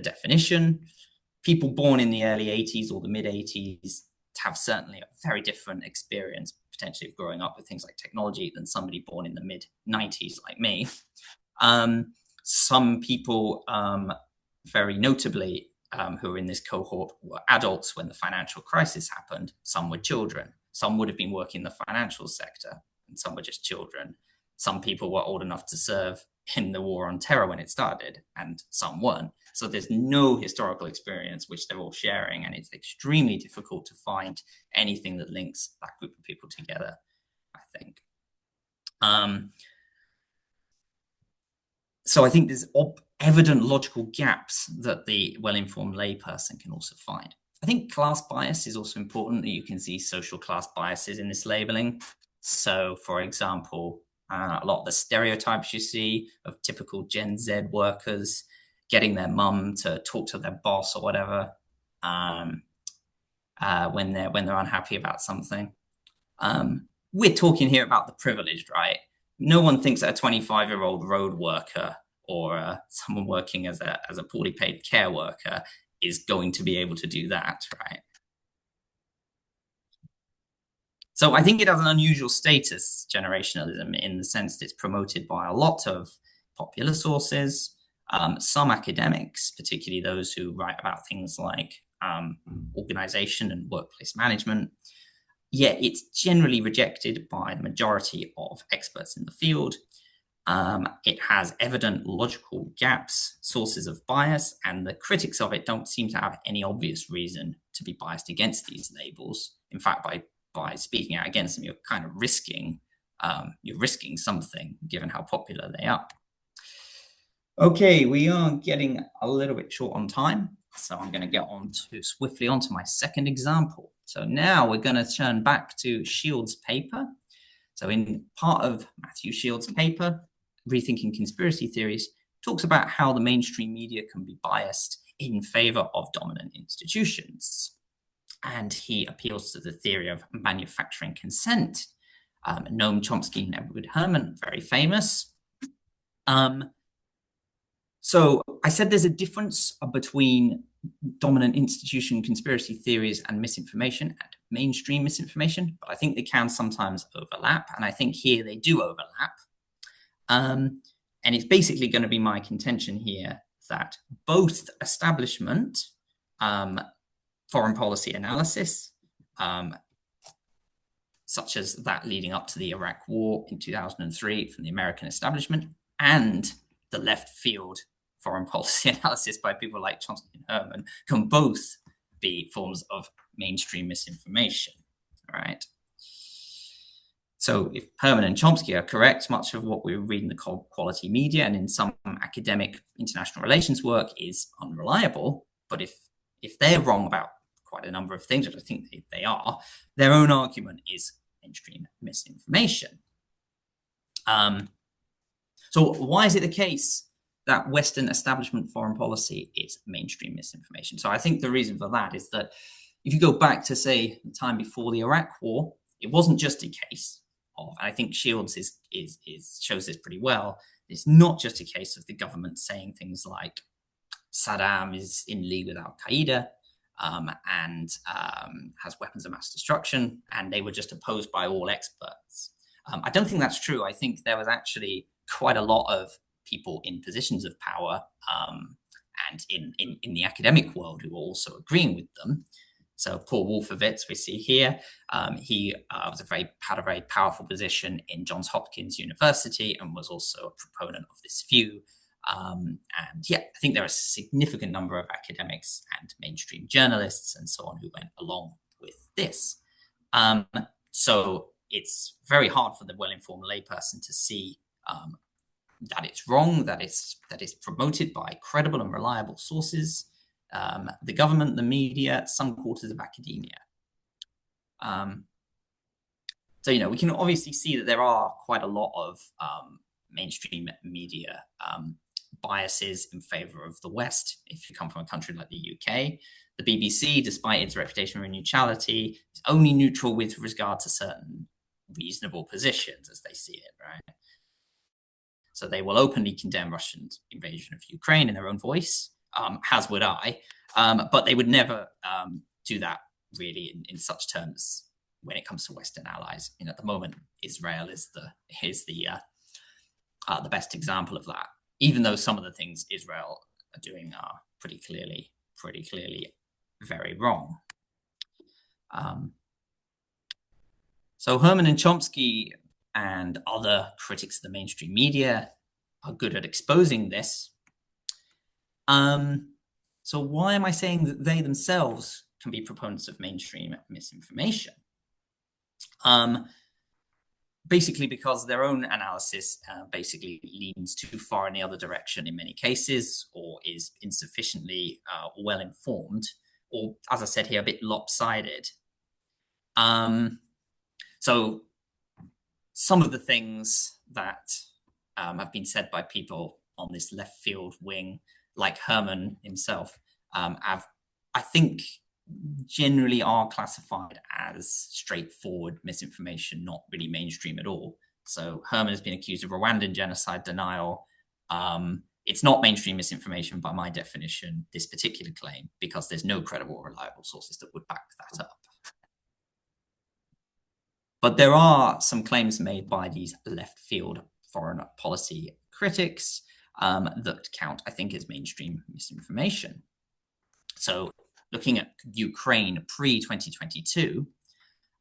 definition. People born in the early 80s or the mid 80s have certainly a very different experience, potentially of growing up with things like technology than somebody born in the mid-90s like me. Some people, very notably, who are in this cohort were adults when the financial crisis happened. Some were children. Some would have been working in the financial sector, and some were just children. Some people were old enough to serve in the war on terror when it started, and some weren't. So there's no historical experience which they're all sharing, and it's extremely difficult to find anything that links that group of people together, I think. So I think there's evident logical gaps that the well-informed layperson can also find. I think class bias is also important, that you can see social class biases in this labeling. So, for example, a lot of the stereotypes you see of typical Gen Z workers getting their mum to talk to their boss or whatever when they're unhappy about something. We're talking here about the privileged, right? No one thinks that a 25-year-old road worker or someone working as a poorly paid care worker is going to be able to do that, right? So I think it has an unusual status, generationalism, in the sense that it's promoted by a lot of popular sources, some academics, particularly those who write about things like organization and workplace management. Yet it's generally rejected by the majority of experts in the field. It has evident logical gaps, sources of bias, and the critics of it don't seem to have any obvious reason to be biased against these labels. In fact, by speaking out against them, you're kind of risking something, given how popular they are. Okay, we are getting a little bit short on time, so I'm going to get swiftly onto my second example. So now we're going to turn back to Shields' paper. So in part of Matthew Shields' paper, Rethinking Conspiracy Theories, talks about how the mainstream media can be biased in favor of dominant institutions. And he appeals to the theory of manufacturing consent. Noam Chomsky and Edward Herman, very famous. So I said there's a difference between dominant institution conspiracy theories and misinformation and mainstream misinformation, but I think they can sometimes overlap, and I think here they do overlap. And it's basically going to be my contention here that both establishment foreign policy analysis, such as that leading up to the Iraq War in 2003 from the American establishment, and the left field foreign policy analysis by people like Chomsky and Herman can both be forms of mainstream misinformation, right? So if Herman and Chomsky are correct, much of what we read in the quality media and in some academic international relations work is unreliable. But if they're wrong about quite a number of things, which I think they are, their own argument is mainstream misinformation. So why is it the case that Western establishment foreign policy is mainstream misinformation? So I think the reason for that is that if you go back to, say, the time before the Iraq War, it wasn't just a case of, and I think Shields shows this pretty well, it's not just a case of the government saying things like Saddam is in league with Al-Qaeda and has weapons of mass destruction, and they were just opposed by all experts. I don't think that's true. I think there was actually quite a lot of people in positions of power and in the academic world who were also agreeing with them. So Paul Wolfowitz, we see here, he had a very powerful position in Johns Hopkins University and was also a proponent of this view. And yeah, I think there are a significant number of academics and mainstream journalists and so on who went along with this. So it's very hard for the well-informed layperson to see that it's wrong, that it's promoted by credible and reliable sources, the government, the media, some quarters of academia. So, we can obviously see that there are quite a lot of mainstream media biases in favor of the West. If you come from a country like the UK, the BBC, despite its reputation for neutrality, is only neutral with regard to certain reasonable positions as they see it, right? So they will openly condemn Russia's invasion of Ukraine in their own voice, as would I, but they would never do that really in such terms when it comes to Western allies. At the moment, Israel is the best example of that. Even though some of the things Israel are doing are pretty clearly very wrong. So Herman and Chomsky and other critics of the mainstream media are good at exposing this. So why am I saying that they themselves can be proponents of mainstream misinformation? Basically because their own analysis basically leans too far in the other direction in many cases, or is insufficiently well-informed, or, as I said here, a bit lopsided. So some of the things that have been said by people on this left field wing, like Herman himself, I think generally are classified as straightforward misinformation, not really mainstream at all. So Herman has been accused of Rwandan genocide denial. It's not mainstream misinformation by my definition, this particular claim, because there's no credible or reliable sources that would back that up. But there are some claims made by these left field foreign policy critics that count, I think, as mainstream misinformation. So looking at Ukraine pre-2022,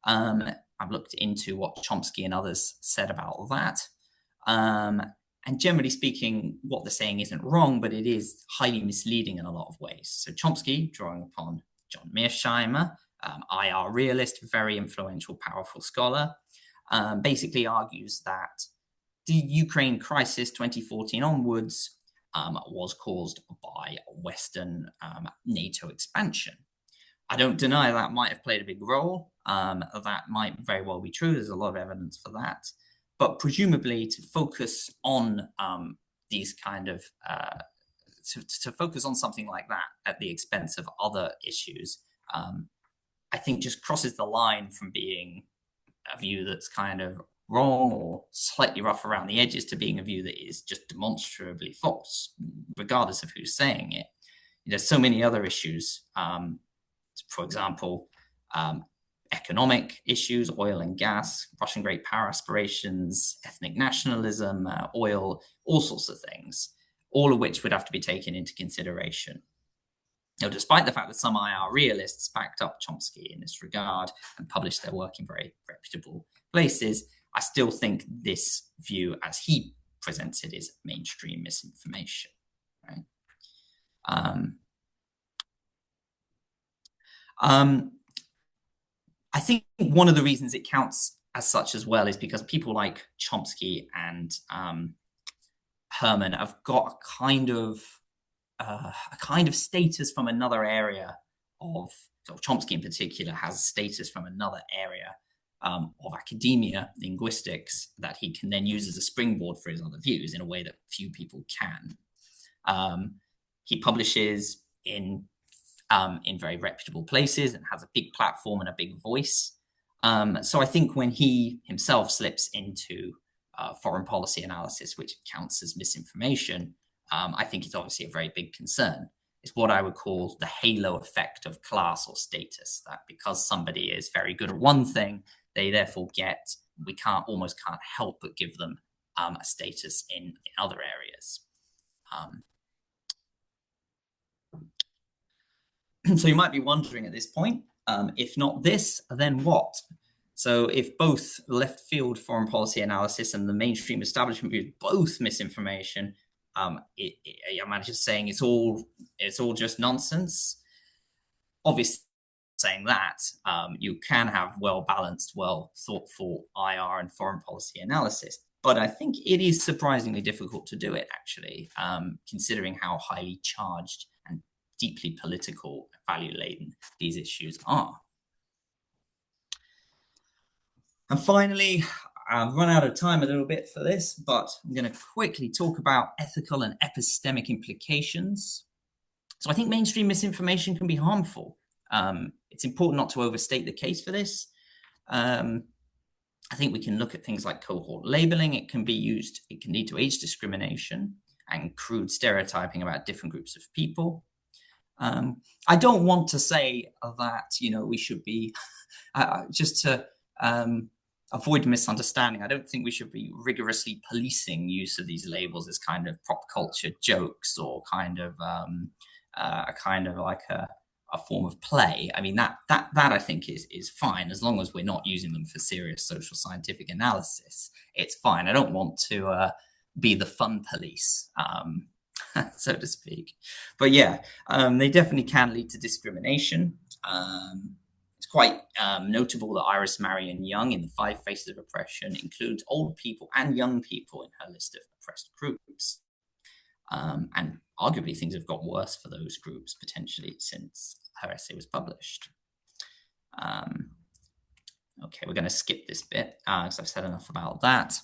I've looked into what Chomsky and others said about that. And generally speaking, what they're saying isn't wrong, but it is highly misleading in a lot of ways. So Chomsky, drawing upon John Mearsheimer, IR realist, very influential, powerful scholar, basically argues that the Ukraine crisis 2014 onwards was caused by Western NATO expansion. I don't deny that might have played a big role. That might very well be true. There's a lot of evidence for that. But presumably to focus on these kind of, to focus on something like that at the expense of other issues, I think just crosses the line from being a view that's kind of wrong or slightly rough around the edges to being a view that is just demonstrably false, regardless of who's saying it. There's so many other issues, for example, economic issues, oil and gas, Russian great power aspirations, ethnic nationalism, oil, all sorts of things, all of which would have to be taken into consideration. Now, despite the fact that some IR realists backed up Chomsky in this regard and published their work in very reputable places, I still think this view, as he presents it, is mainstream misinformation. Right? I think one of the reasons it counts as such as well is because people like Chomsky and Herman have got a kind of status from another area of, so Chomsky in particular has status from another area of academia, linguistics, that he can then use as a springboard for his other views in a way that few people can. He publishes in very reputable places and has a big platform and a big voice. So I think when he himself slips into foreign policy analysis, which counts as misinformation, I think it's obviously a very big concern. It's what I would call the halo effect of class or status, that because somebody is very good at one thing, they therefore almost can't help but give them a status in other areas. So you might be wondering at this point, if not this, then what? So if both left field foreign policy analysis and the mainstream establishment view both misinformation, I'm just saying it's all just nonsense. Obviously, saying that you can have well-balanced, well-thought-through IR and foreign policy analysis, but I think it is surprisingly difficult to do it, actually, considering how highly charged and deeply political, value-laden these issues are. And finally, I've run out of time a little bit for this, but I'm going to quickly talk about ethical and epistemic implications. So I think mainstream misinformation can be harmful. It's important not to overstate the case for this. I think we can look at things like cohort labeling. It can lead to age discrimination and crude stereotyping about different groups of people. I don't want to say that, we should be, just to avoid misunderstanding, I don't think we should be rigorously policing use of these labels as kind of pop culture jokes or kind of like a form of play. I mean, that I think is fine, as long as we're not using them for serious social scientific analysis. It's fine. I don't want to be the fun police, so to speak. But yeah, they definitely can lead to discrimination. It's quite notable that Iris Marion Young in the 5 Faces of Oppression includes old people and young people in her list of oppressed groups. And arguably things have got worse for those groups potentially since her essay was published. Okay, we're going to skip this bit because I've said enough about that.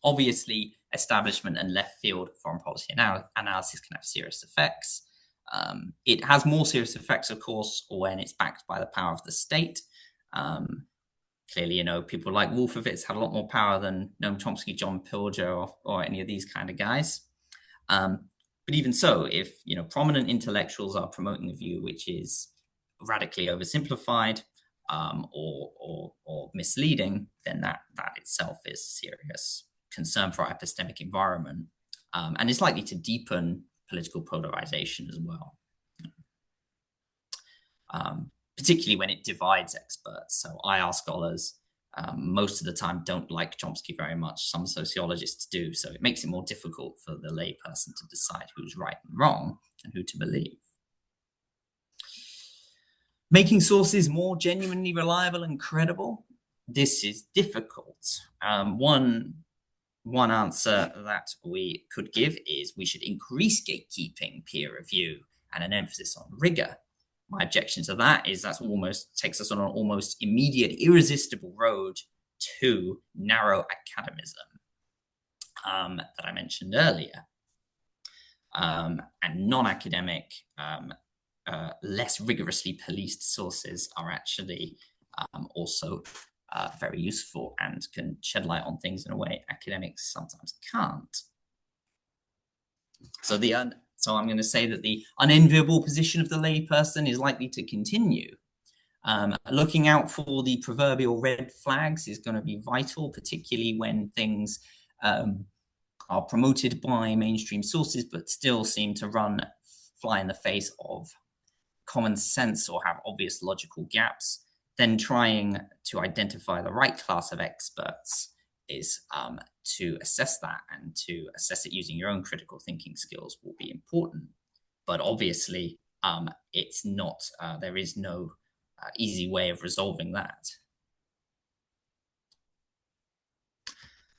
Obviously, establishment and left field foreign policy analysis can have serious effects. It has more serious effects, of course, when it's backed by the power of the state. Clearly, people like Wolfowitz had a lot more power than Noam Chomsky, John Pilger, or any of these kind of guys. But even so, if prominent intellectuals are promoting a view which is radically oversimplified or misleading, then that itself is a serious concern for our epistemic environment, and it's likely to deepen political polarization as well, particularly when it divides experts. So IR scholars most of the time don't like Chomsky very much. Some sociologists do. So it makes it more difficult for the layperson to decide who's right and wrong and who to believe. Making sources more genuinely reliable and credible. This is difficult. One answer that we could give is we should increase gatekeeping, peer review, and an emphasis on rigor. My objection to that is that almost takes us on an almost immediate, irresistible road to narrow academism that I mentioned earlier. And non-academic, less rigorously policed sources are actually also very useful and can shed light on things in a way academics sometimes can't. So I'm going to say that the unenviable position of the layperson is likely to continue. Looking out for the proverbial red flags is going to be vital, particularly when things are promoted by mainstream sources, but still seem to fly in the face of common sense or have obvious logical gaps. Then trying to identify the right class of experts is to assess that, and to assess it using your own critical thinking skills will be important. But obviously, it's not, there is no easy way of resolving that.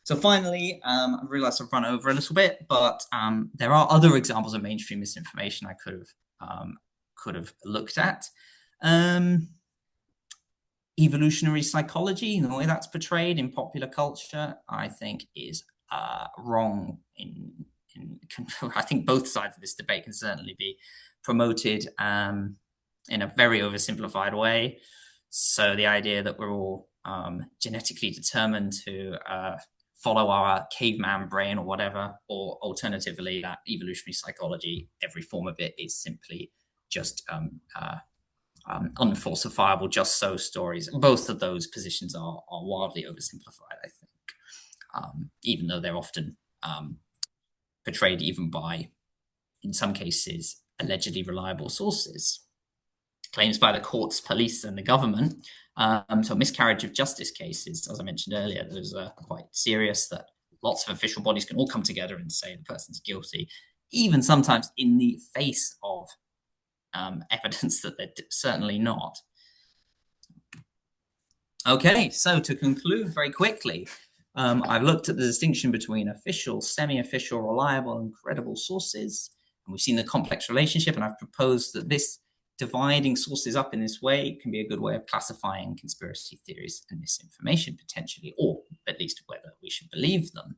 So finally, I realize I've run over a little bit, but there are other examples of mainstream misinformation I could have looked at. Evolutionary psychology, the way that's portrayed in popular culture, I think is wrong. I think both sides of this debate can certainly be promoted in a very oversimplified way. So the idea that we're all genetically determined to follow our caveman brain or whatever, or alternatively that evolutionary psychology, every form of it is simply just unfalsifiable, just so stories. Both of those positions are wildly oversimplified, I think, even though they're often portrayed even by, in some cases, allegedly reliable sources. Claims by the courts, police, and the government. So miscarriage of justice cases, as I mentioned earlier, those are quite serious, that lots of official bodies can all come together and say the person's guilty, even sometimes in the face of evidence that they're certainly not. Okay, so to conclude very quickly, I've looked at the distinction between official, semi-official, reliable, and credible sources, and we've seen the complex relationship, and I've proposed that this dividing sources up in this way can be a good way of classifying conspiracy theories and misinformation potentially, or at least whether we should believe them.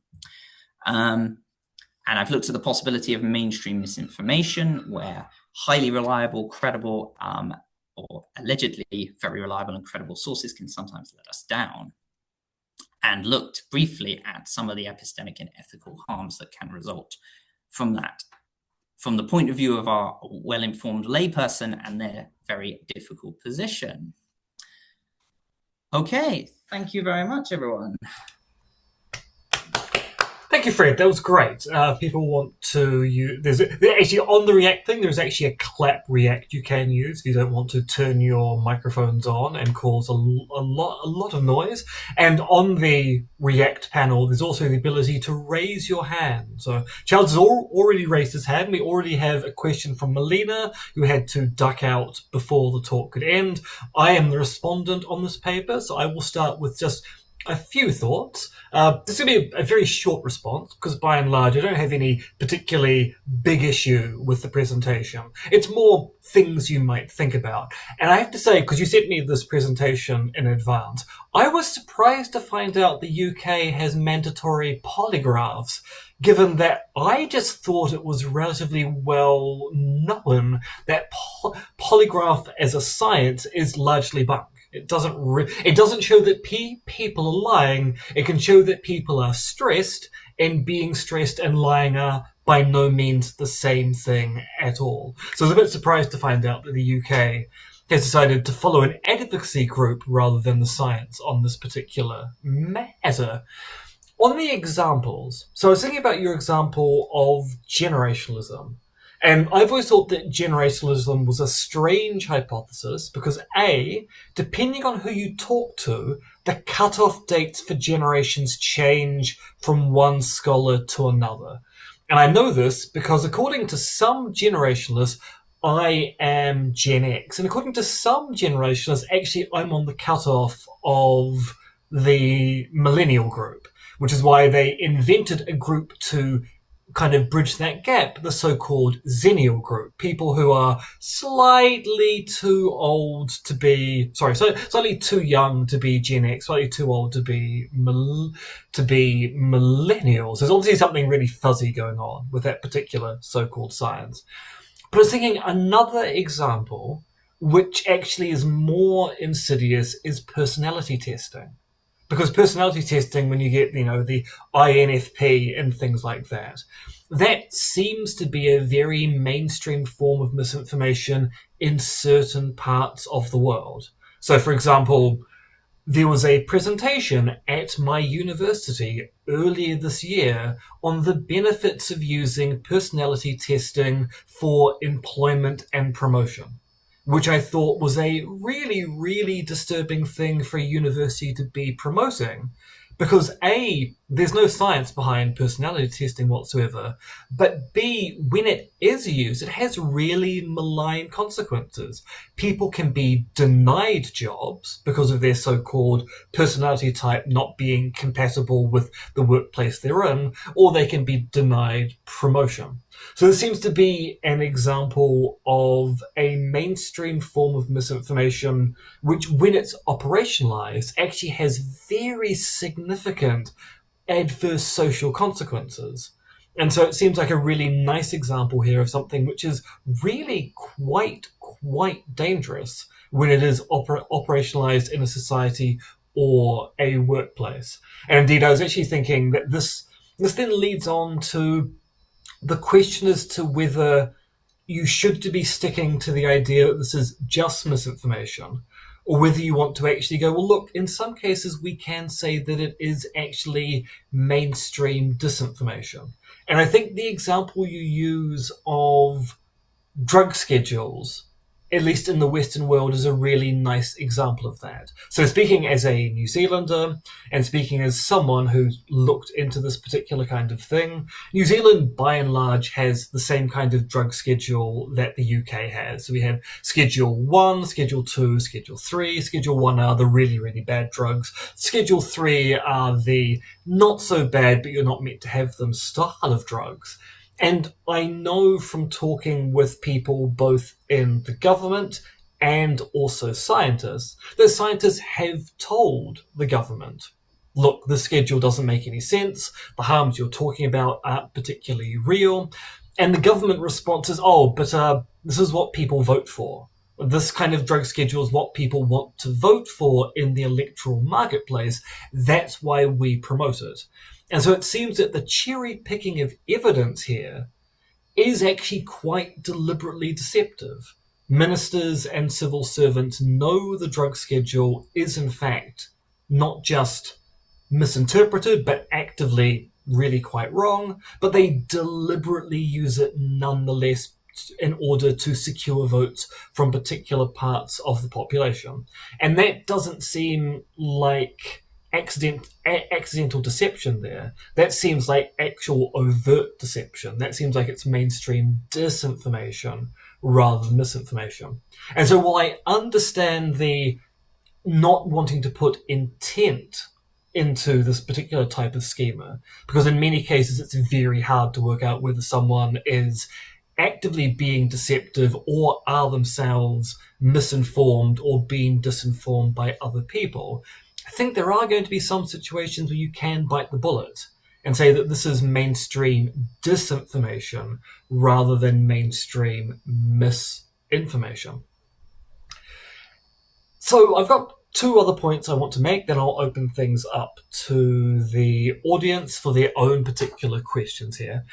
And I've looked at the possibility of mainstream misinformation, where highly reliable, credible, or allegedly very reliable and credible sources can sometimes let us down, and looked briefly at some of the epistemic and ethical harms that can result from that. from the point of view of our well-informed layperson and their very difficult position. Okay, thank you very much, everyone. Thank you, Fred. That was great. People want to use. There's actually on the React thing. There's actually a clap React you can use if you don't want to turn your microphones on and cause a lot of noise. And on the React panel, there's also the ability to raise your hand. So Charles has already raised his hand. We already have a question from Melina, who had to duck out before the talk could end. I am the respondent on this paper, so I will start with just a few thoughts. This is going to be a very short response because by and large I don't have any particularly big issue with the presentation. It's more things you might think about. And I have to say, because you sent me this presentation in advance, I was surprised to find out the UK has mandatory polygraphs, given that I just thought it was relatively well known that polygraph as a science is largely bunk. It doesn't show that people are lying. It can show that people are stressed, and being stressed and lying are by no means the same thing at all. So I was a bit surprised to find out that the UK has decided to follow an advocacy group rather than the science on this particular matter. On the examples, so I was thinking about your example of generationalism. And I've always thought that generationalism was a strange hypothesis because A, depending on who you talk to, the cutoff dates for generations change from one scholar to another. And I know this because according to some generationalists, I am Gen X. And according to some generationalists, actually I'm on the cutoff of the millennial group, which is why they invented a group to kind of bridge that gap, the so-called Zennial group, people who are slightly too old to be, slightly too young to be Gen X, slightly too old to be millennials. There's obviously something really fuzzy going on with that particular so-called science. But I was thinking another example, which actually is more insidious, is personality testing. Because personality testing, when you get, the INFP and things like that, that seems to be a very mainstream form of misinformation in certain parts of the world. So, for example, there was a presentation at my university earlier this year on the benefits of using personality testing for employment and promotion, which I thought was a really, really disturbing thing for a university to be promoting. Because A, there's no science behind personality testing whatsoever, but B, when it is used, it has really malign consequences. People can be denied jobs because of their so-called personality type not being compatible with the workplace they're in, or they can be denied promotion. So this seems to be an example of a mainstream form of misinformation, which when it's operationalized actually has very significant adverse social consequences. And so it seems like a really nice example here of something which is really quite dangerous when it is operationalized in a society or a workplace. And indeed, I was actually thinking that this then leads on to the question as to whether you should be sticking to the idea that this is just misinformation, or whether you want to actually go, well, look, in some cases we can say that it is actually mainstream disinformation. And I think the example you use of drug schedules, at least in the Western world, is a really nice example of that. So speaking as a New Zealander and speaking as someone who's looked into this particular kind of thing, New Zealand by and large has the same kind of drug schedule that the UK has. So we have Schedule 1, Schedule 2, Schedule 3. Schedule 1 are the really, really bad drugs. Schedule 3 are the not so bad, but you're not meant to have them style of drugs. And I know from talking with people both in the government and also scientists, that scientists have told the government, look, the schedule doesn't make any sense, the harms you're talking about aren't particularly real. And the government response is, but this is what people vote for. This kind of drug schedule is what people want to vote for in the electoral marketplace. That's why we promote it. And so it seems that the cherry picking of evidence here is actually quite deliberately deceptive. Ministers and civil servants know the drug schedule is in fact not just misinterpreted, but actively really quite wrong, but they deliberately use it nonetheless in order to secure votes from particular parts of the population. And that doesn't seem like accidental deception there. That seems like actual overt deception. That seems like it's mainstream disinformation rather than misinformation. And so while I understand the not wanting to put intent into this particular type of schema, because in many cases it's very hard to work out whether someone is actively being deceptive or are themselves misinformed or being disinformed by other people. I think there are going to be some situations where you can bite the bullet and say that this is mainstream disinformation rather than mainstream misinformation. So I've got two other points I want to make, then I'll open things up to the audience for their own particular questions here.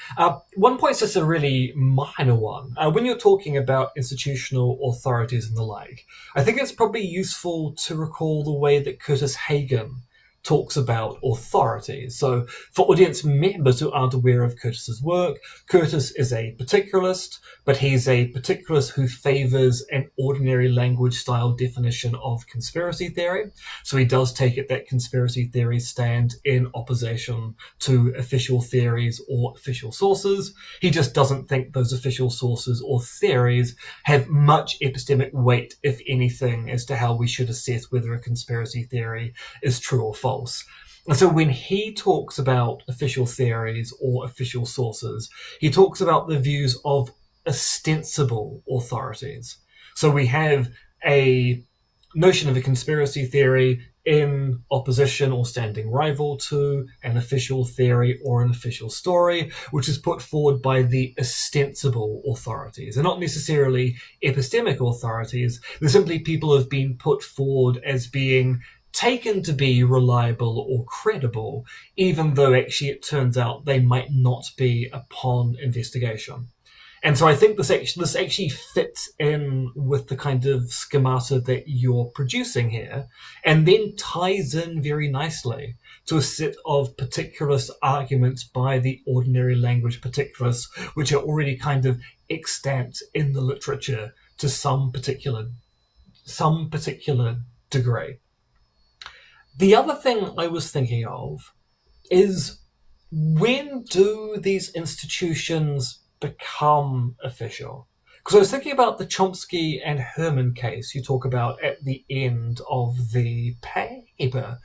One point's just a really minor one. When you're talking about institutional authorities and the like, I think it's probably useful to recall the way that Curtis Hagen talks about authorities. So for audience members who aren't aware of Curtis's work, Curtis is a particularist, but he's a particularist who favors an ordinary language style definition of conspiracy theory. So he does take it that conspiracy theories stand in opposition to official theories or official sources. He just doesn't think those official sources or theories have much epistemic weight, if anything, as to how we should assess whether a conspiracy theory is true or false. And so when he talks about official theories or official sources, he talks about the views of ostensible authorities. So we have a notion of a conspiracy theory in opposition or standing rival to an official theory or an official story, which is put forward by the ostensible authorities. They're not necessarily epistemic authorities. They're simply people who have been put forward as being taken to be reliable or credible, even though actually it turns out they might not be upon investigation. And so I think this actually fits in with the kind of schemata that you're producing here, and then ties in very nicely to a set of particularist arguments by the ordinary language particularists, which are already kind of extant in the literature to some particular degree. The other thing I was thinking of is, when do these institutions become official? Because I was thinking about the Chomsky and Herman case you talk about at the end of the paper.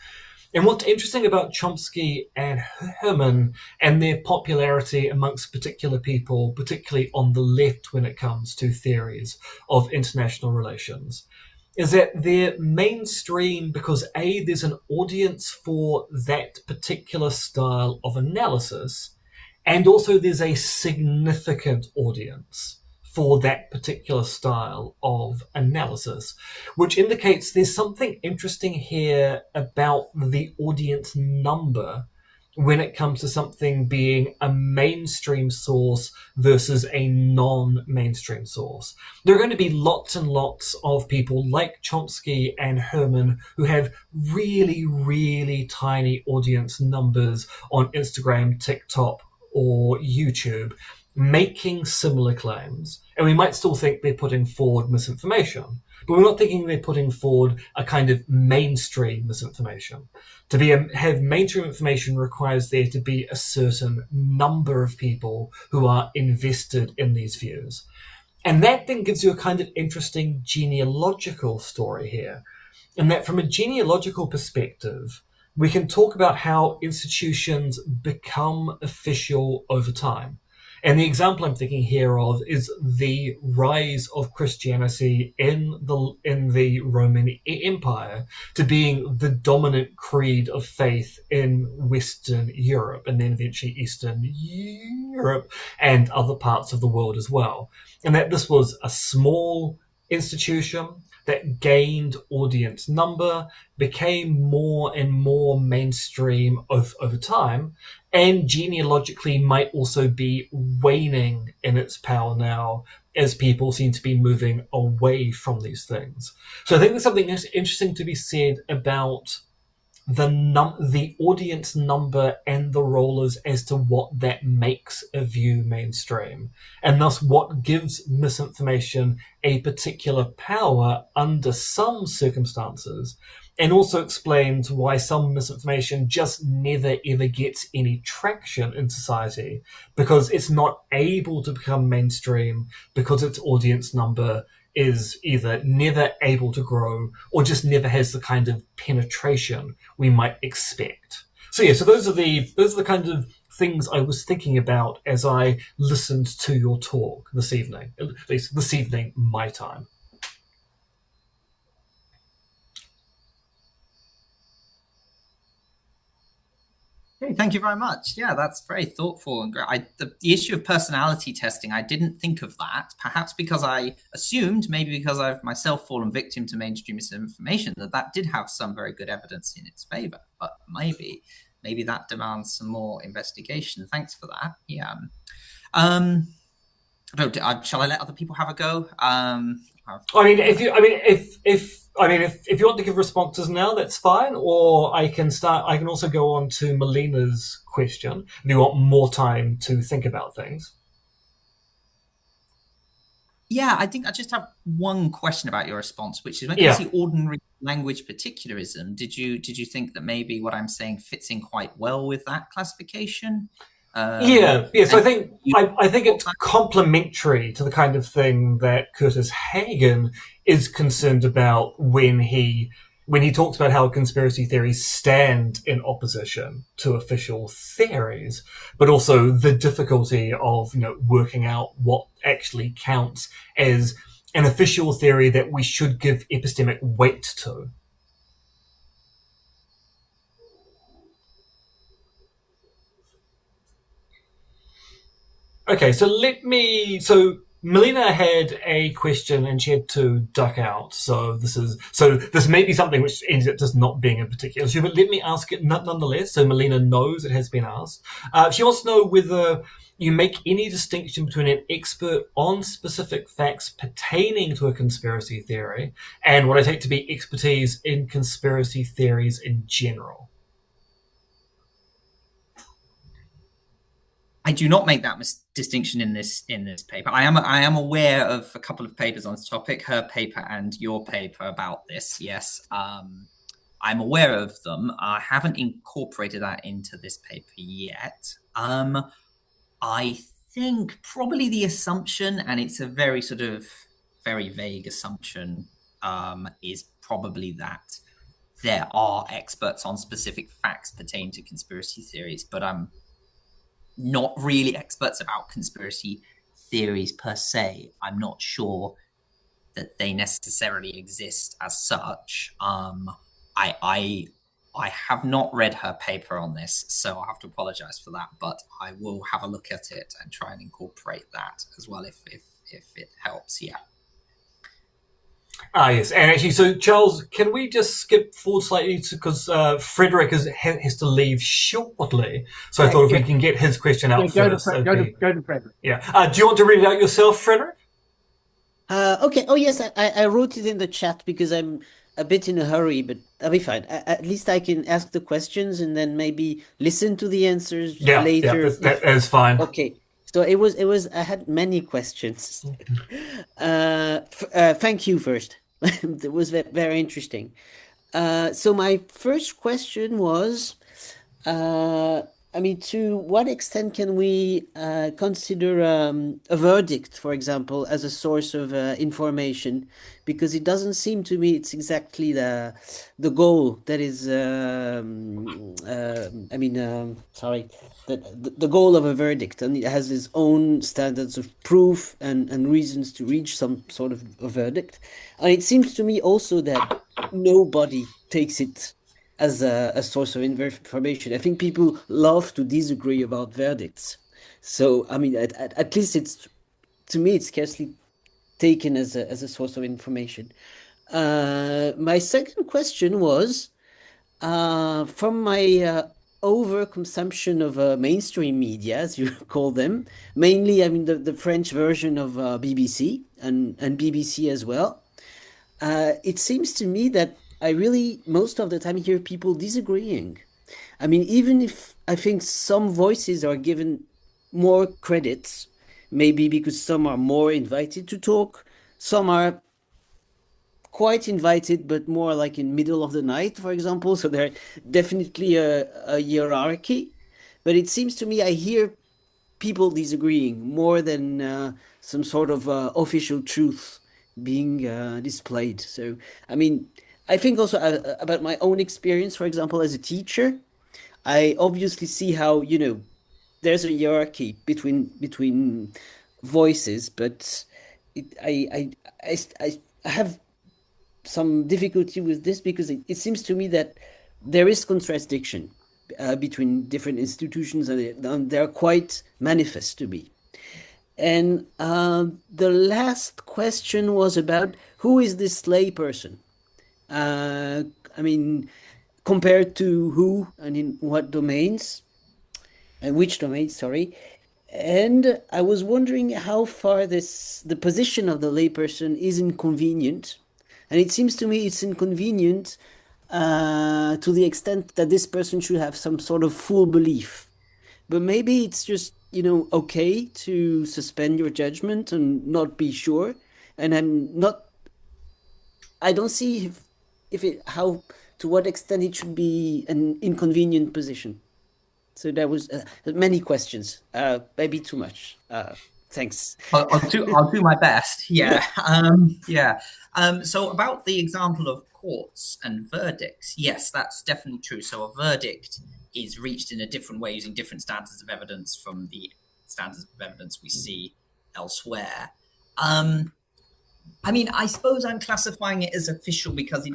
And what's interesting about Chomsky and Herman and their popularity amongst particular people, particularly on the left when it comes to theories of international relations, is that they're mainstream because A, there's an audience for that particular style of analysis, and also there's a significant audience for that particular style of analysis, which indicates there's something interesting here about the audience number when it comes to something being a mainstream source versus a non-mainstream source. There are going to be lots and lots of people like Chomsky and Herman who have really, really tiny audience numbers on Instagram, TikTok, or YouTube, making similar claims. And we might still think they're putting forward misinformation, but we're not thinking they're putting forward a kind of mainstream misinformation. To have mainstream information requires there to be a certain number of people who are invested in these views. And that then gives you a kind of interesting genealogical story here. And that from a genealogical perspective, we can talk about how institutions become official over time. And the example I'm thinking here of is the rise of Christianity in the Roman Empire to being the dominant creed of faith in Western Europe, and then eventually Eastern Europe and other parts of the world as well. And that this was a small institution that gained audience number, became more and more mainstream over time, and genealogically might also be waning in its power now as people seem to be moving away from these things. So I think there's something interesting to be said about the audience number and the rollers as to what that makes a view mainstream, and thus what gives misinformation a particular power under some circumstances, and also explains why some misinformation just never ever gets any traction in society because it's not able to become mainstream because its audience number is either never able to grow or just never has the kind of penetration we might expect. So yeah, so those are the kind of things I was thinking about as I listened to your talk this evening. At least this evening, my time. Okay, thank you very much. Yeah, that's very thoughtful and great. The issue of personality testing, I didn't think of that. Perhaps because I assumed, maybe because I've myself fallen victim to mainstream misinformation, that did have some very good evidence in its favor. But maybe that demands some more investigation. Thanks for that. Yeah. Shall I let other people have a go? I mean, if you want to give responses now, that's fine. Or I can start. I can also go on to Melina's question if you want more time to think about things. Yeah, I think I just have one question about your response, which is when you Yeah. see ordinary language particularism, did you think that maybe what I'm saying fits in quite well with that classification? Yeah. So I And think you I think it's complementary to the kind of thing that Curtis Hagen is concerned about when he talks about how conspiracy theories stand in opposition to official theories, but also the difficulty of working out what actually counts as an official theory that we should give epistemic weight to. Okay, so So Melina had a question and she had to duck out. So this may be something which ends up just not being a particular issue, but let me ask it nonetheless. So Melina knows it has been asked. She wants to know whether you make any distinction between an expert on specific facts pertaining to a conspiracy theory and what I take to be expertise in conspiracy theories in general. I do not make that distinction in this paper. I am aware of a couple of papers on this topic, her paper and your paper about this. Yes, I'm aware of them. I haven't incorporated that into this paper yet. I think probably the assumption, and it's a very sort of very vague assumption, is probably that there are experts on specific facts pertaining to conspiracy theories, but I'm not really experts about conspiracy theories per se. I'm not sure that they necessarily exist as such. I have not read her paper on this, so I have to apologize for that. But I will have a look at it and try and incorporate that as well if it helps. Yeah. Ah, yes. And actually, so Charles, can we just skip forward slightly because Frederick has to leave shortly. So I thought if we can get his question out first. Go to Frederick. Yeah. Do you want to read it out yourself, Frederick? Okay. Oh, yes, I wrote it in the chat because I'm a bit in a hurry, but I'll be fine. At least I can ask the questions and then maybe listen to the answers later. That is fine. Okay. So I had many questions. Thank you first. It was very interesting. So my first question was, to what extent can we consider a verdict, for example, as a source of information? Because it doesn't seem to me it's exactly the goal that is, sorry, the goal of a verdict, and it has its own standards of proof and reasons to reach some sort of a verdict. And it seems to me also that nobody takes it as a source of information. I think people love to disagree about verdicts. So, I mean, to me, it's scarcely taken as a source of information. My second question was from my overconsumption of mainstream media, as you call them, mainly, I mean, the French version of BBC and BBC as well. It seems to me that I really, most of the time, hear people disagreeing. I mean, even if I think some voices are given more credits, maybe because some are more invited to talk, some are quite invited, but more like in middle of the night, for example. So there definitely a hierarchy. But it seems to me I hear people disagreeing more than some sort of official truth being displayed. So, I mean, I think also about my own experience, for example, as a teacher, I obviously see how, there's a hierarchy between voices, but I have some difficulty with this because it seems to me that there is contradiction between different institutions, and they're quite manifest to me. And the last question was about who is this lay person? Uh, I mean, compared to who and in what domains, and which domains, sorry. And I was wondering how far the position of the layperson is inconvenient. And it seems to me it's inconvenient to the extent that this person should have some sort of full belief. But maybe it's just, okay to suspend your judgment and not be sure. And I don't see to what extent it should be an inconvenient position. So there was many questions, maybe too much. Thanks. I'll do my best. Yeah. Yeah. So about the example of courts and verdicts, yes, that's definitely true. So a verdict is reached in a different way using different standards of evidence from the standards of evidence we see elsewhere. I mean, I suppose I'm classifying it as official because it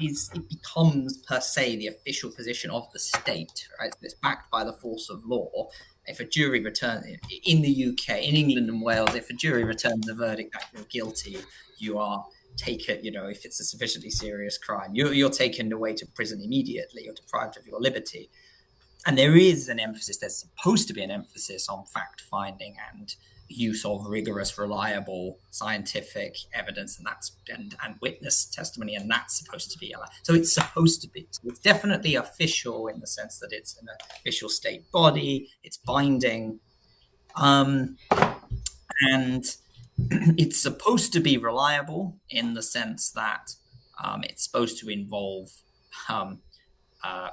becomes per se the official position of the state, right? It's backed by the force of law. If a jury returns in the UK, in England and Wales, if a jury returns a verdict that you're guilty, you are taken, if it's a sufficiently serious crime, you're taken away to prison immediately. You're deprived of your liberty. And there is an emphasis, there's supposed to be an emphasis on fact finding and use of rigorous, reliable scientific evidence, and witness testimony, and that's supposed to be allowed. So it's supposed to be. So it's definitely official in the sense that it's an official state body, it's binding, and it's supposed to be reliable in the sense that it's supposed to involve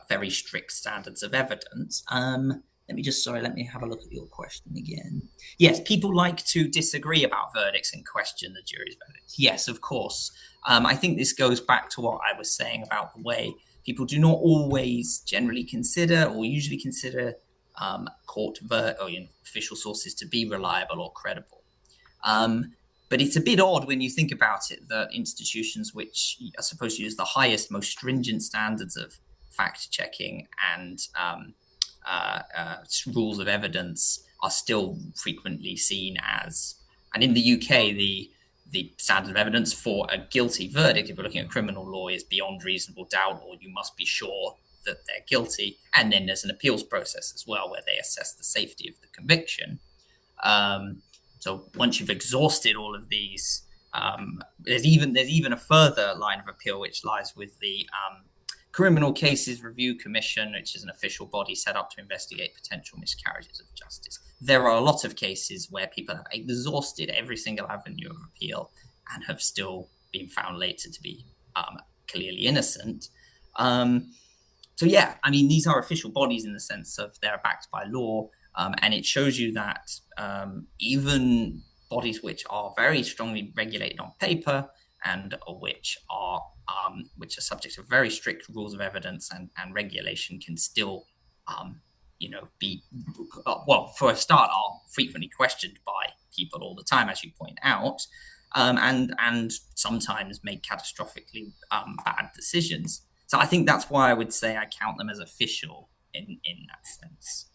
very strict standards of evidence. Let me have a look at your question again. Yes, people like to disagree about verdicts and question the jury's verdicts. Yes, of course. I think this goes back to what I was saying about the way people do not always generally consider or usually consider official sources to be reliable or credible. But it's a bit odd when you think about it that institutions which are supposed to use the highest, most stringent standards of fact checking and rules of evidence are still frequently seen as, and in the UK, the standard of evidence for a guilty verdict, if we're looking at criminal law, is beyond reasonable doubt, or you must be sure that they're guilty. And then there's an appeals process as well, where they assess the safety of the conviction. So once you've exhausted all of these, there's even a further line of appeal which lies with the Criminal Cases Review Commission, which is an official body set up to investigate potential miscarriages of justice. There are a lot of cases where people have exhausted every single avenue of appeal and have still been found later to be clearly innocent. So yeah, I mean, these are official bodies in the sense of they're backed by law, and it shows you that even bodies which are very strongly regulated on paper and which are subject to very strict rules of evidence and regulation can still, be, well, for a start, are frequently questioned by people all the time, as you point out, and sometimes make catastrophically bad decisions. So I think that's why I would say I count them as official in that sense.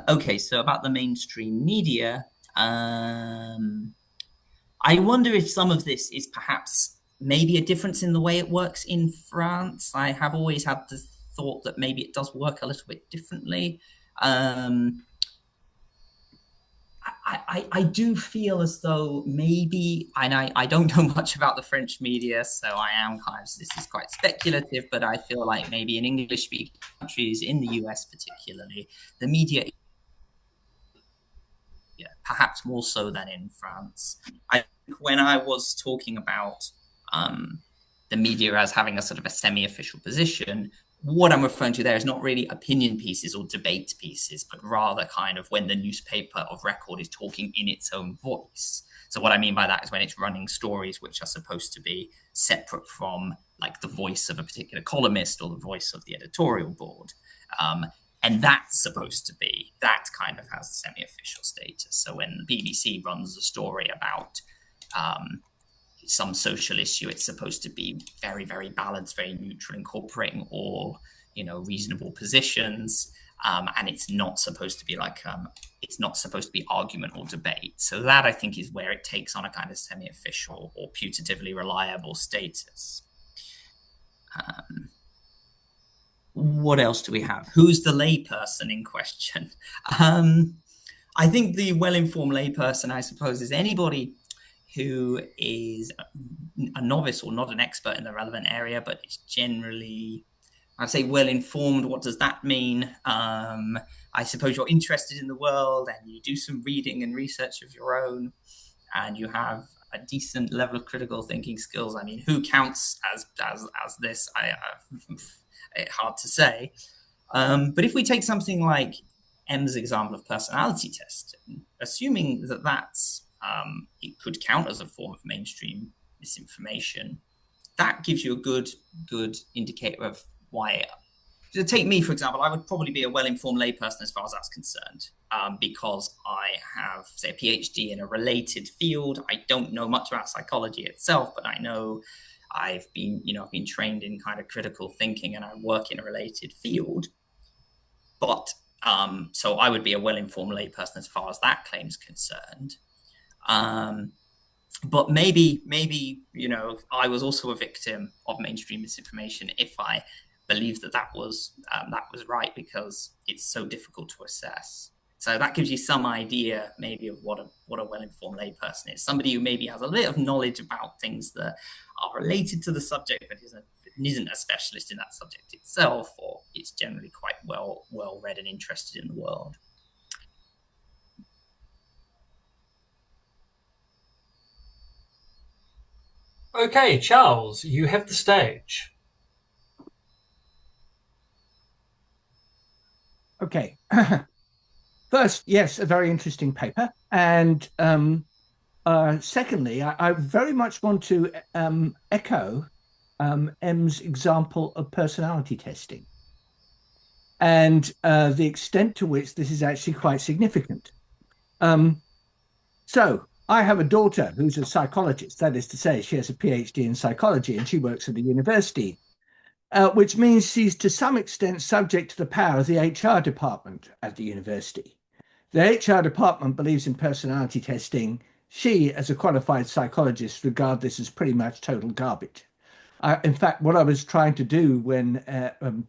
Okay, so about the mainstream media, I wonder if some of this is perhaps maybe a difference in the way it works in France. I have always had the thought that maybe it does work a little bit differently. I do feel as though maybe, and I don't know much about the French media, so I am kind of, this is quite speculative, but I feel like maybe in English-speaking countries, in the US particularly, the media, perhaps more so than in France. I think when I was talking about the media as having a sort of a semi-official position, what I'm referring to there is not really opinion pieces or debate pieces, but rather kind of when the newspaper of record is talking in its own voice. So what I mean by that is when it's running stories which are supposed to be separate from like the voice of a particular columnist or the voice of the editorial board. And that's supposed to be, that kind of has semi-official status. So when the BBC runs a story about some social issue, it's supposed to be very, very balanced, very neutral, incorporating all, reasonable positions. And it's not supposed to be like, it's not supposed to be argument or debate. So that I think is where it takes on a kind of semi-official or putatively reliable status. What else do we have? Who's the layperson in question? I think the well-informed layperson, I suppose, is anybody who is a novice or not an expert in the relevant area, but is generally, I'd say, well-informed. What does that mean? I suppose you're interested in the world and you do some reading and research of your own, and you have a decent level of critical thinking skills. I mean, who counts as this? It's hard to say. But if we take something like M's example of personality testing, assuming that that's it could count as a form of mainstream misinformation, that gives you a good indicator of why. To take me, for example, I would probably be a well-informed layperson as far as that's concerned, because I have, say, a PhD in a related field. I don't know much about psychology itself, but I know I've been trained in kind of critical thinking, and I work in a related field. But so I would be a well-informed layperson as far as that claim is concerned. But maybe I was also a victim of mainstream misinformation if I believed that was right, because it's so difficult to assess. So that gives you some idea maybe of what a well-informed layperson is. Somebody who maybe has a bit of knowledge about things that are related to the subject, but isn't a specialist in that subject itself, or is generally quite well read and interested in the world. Okay, Charles, you have the stage. Okay. First, yes, a very interesting paper. And secondly, I very much want to echo M's example of personality testing and the extent to which this is actually quite significant. So I have a daughter who's a psychologist. That is to say, she has a PhD in psychology and she works at a university, which means she's to some extent subject to the power of the HR department at the university. The HR department believes in personality testing. She, as a qualified psychologist, regards this as pretty much total garbage. In fact, what I was trying to do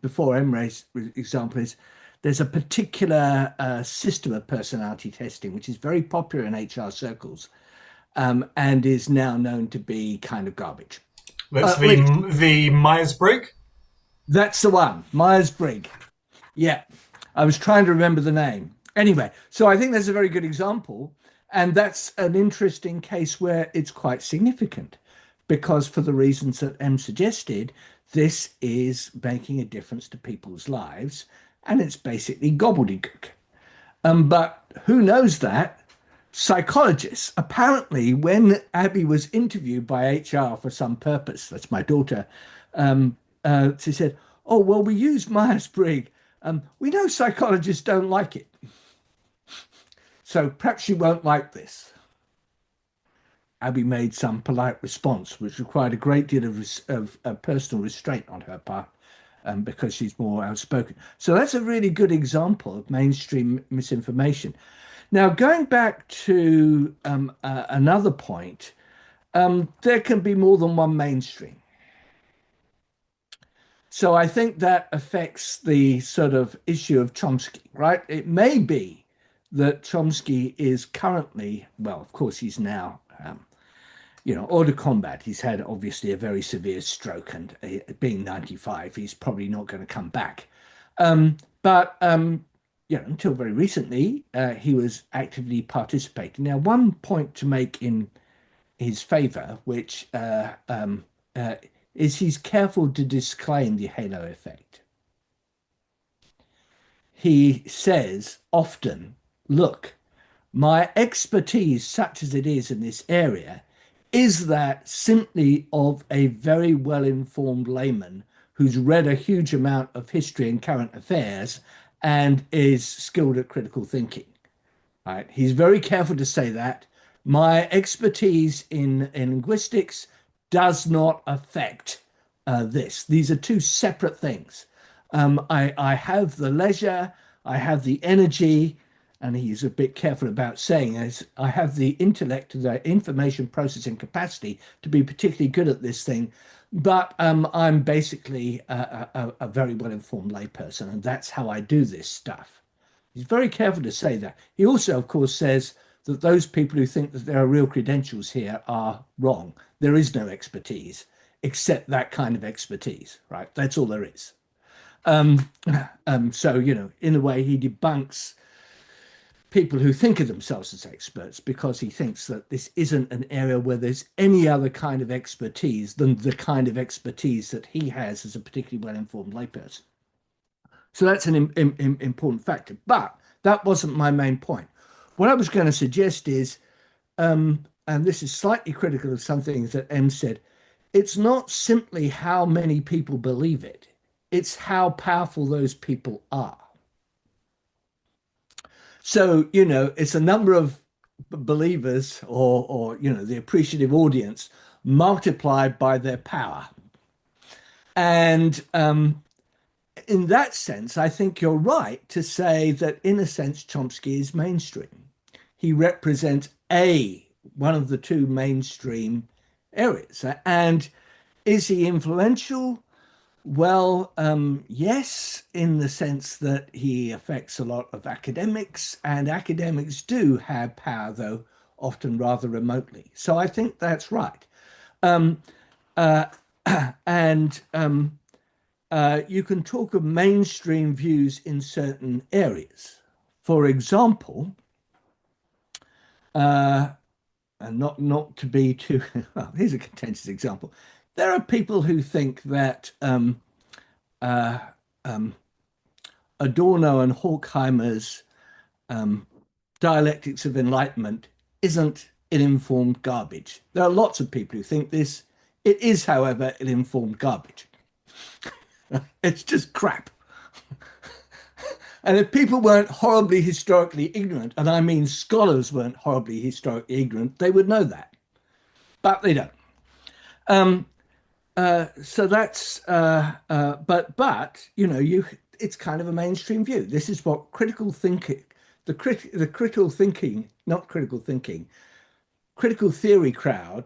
before Emre's example is there's a particular system of personality testing which is very popular in HR circles, and is now known to be kind of garbage. That's the Myers-Briggs? That's the one, Myers-Briggs. Yeah, I was trying to remember the name. Anyway, so I think that's a very good example. And that's an interesting case where it's quite significant, because for the reasons that Em suggested, this is making a difference to people's lives, and it's basically gobbledygook. But who knows that? Psychologists. Apparently, when Abby was interviewed by HR for some purpose, that's my daughter, she said, "Oh, well, we use Myers-Briggs. We know psychologists don't like it. So perhaps you won't like this." Abby made some polite response, which required a great deal of personal restraint on her part, because she's more outspoken. So that's a really good example of mainstream misinformation. Now, going back to another point, there can be more than one mainstream. So I think that affects the sort of issue of Chomsky, right? It may be that Chomsky is currently, well, of course, he's now, hors de combat. He's had obviously a very severe stroke, and being 95, he's probably not going to come back. But until very recently, he was actively participating. Now, one point to make in his favor, which is he's careful to disclaim the halo effect. He says often, look, my expertise, such as it is in this area, is that simply of a very well-informed layman who's read a huge amount of history and current affairs and is skilled at critical thinking. Right? He's very careful to say that. My expertise in linguistics does not affect this. These are two separate things. I have the leisure, I have the energy, and he's a bit careful about saying as I have the intellect, the information processing capacity to be particularly good at this thing, but I'm basically a very well-informed layperson, and that's how I do this stuff. He's very careful to say that. He also, of course, says that those people who think that there are real credentials here are wrong. There is no expertise except that kind of expertise, right? That's all there is. So, in a way, he debunks people who think of themselves as experts because he thinks that this isn't an area where there's any other kind of expertise than the kind of expertise that he has as a particularly well-informed layperson. So that's an important factor. But that wasn't my main point. What I was going to suggest is, and this is slightly critical of some things that Em said, it's not simply how many people believe it, it's how powerful those people are. So, it's a number of believers or the appreciative audience multiplied by their power. And in that sense, I think you're right to say that, in a sense, Chomsky is mainstream. He represents one of the two mainstream areas. And is he influential? Well, yes, in the sense that he affects a lot of academics, and academics do have power, though often rather remotely. So I think that's right. You can talk of mainstream views in certain areas. For example, and not to be too, well, here's a contentious example. There are people who think that Adorno and Horkheimer's dialectics of enlightenment isn't ill-informed garbage. There are lots of people who think this. It is, however, ill-informed garbage. It's just crap. And if people weren't horribly historically ignorant, and I mean scholars weren't horribly historically ignorant, they would know that. But they don't. So that's, it's kind of a mainstream view. This is what critical thinking, critical theory crowd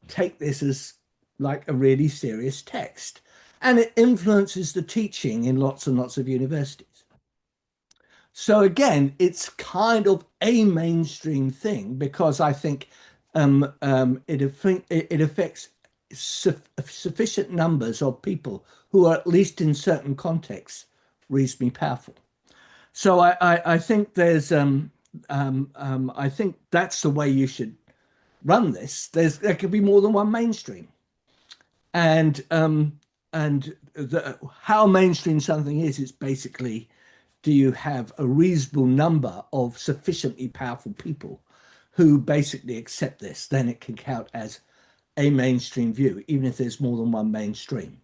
take this as like a really serious text. And it influences the teaching in lots and lots of universities. So again, it's kind of a mainstream thing because I think it affects sufficient numbers of people who are, at least in certain contexts, reasonably powerful. So I think I think that's the way you should run this. There could be more than one mainstream, and how mainstream something is, it's basically, do you have a reasonable number of sufficiently powerful people who basically accept this? Then it can count as a mainstream view, even if there's more than one mainstream.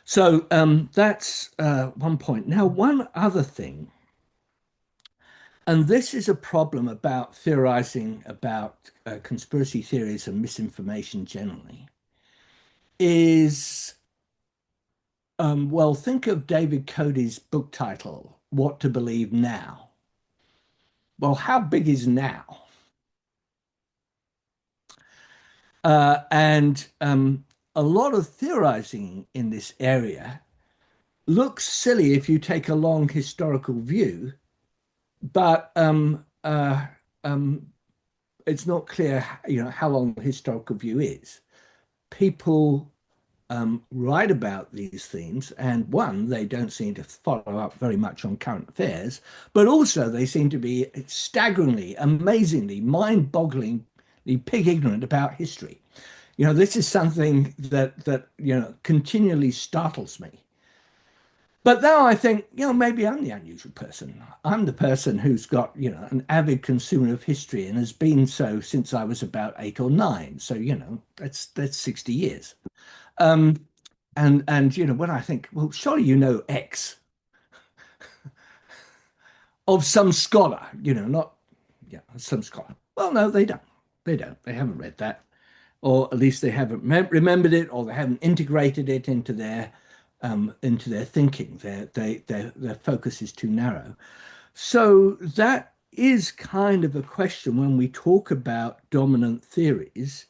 So that's one point. Now, one other thing, and this is a problem about theorizing about conspiracy theories and misinformation generally, is, well, think of David Cody's book title, What to Believe Now. Well, how big is now? And a lot of theorizing in this area looks silly if you take a long historical view, but it's not clear, how long the historical view is. People write about these themes, and one, they don't seem to follow up very much on current affairs, but also they seem to be staggeringly, amazingly, mind-bogglingly pig ignorant about history. This is something that continually startles me. But now I think, maybe I'm the unusual person. I'm the person who's got, an avid consumer of history and has been so since I was about 8 or 9. So, that's 60 years. And when I think, well, surely X of some scholar, not, some scholar. Well, no, they don't. They don't. They haven't read that, or at least they haven't remembered it, or they haven't integrated it into their thinking. Their focus is too narrow. So that is kind of a question when we talk about dominant theories.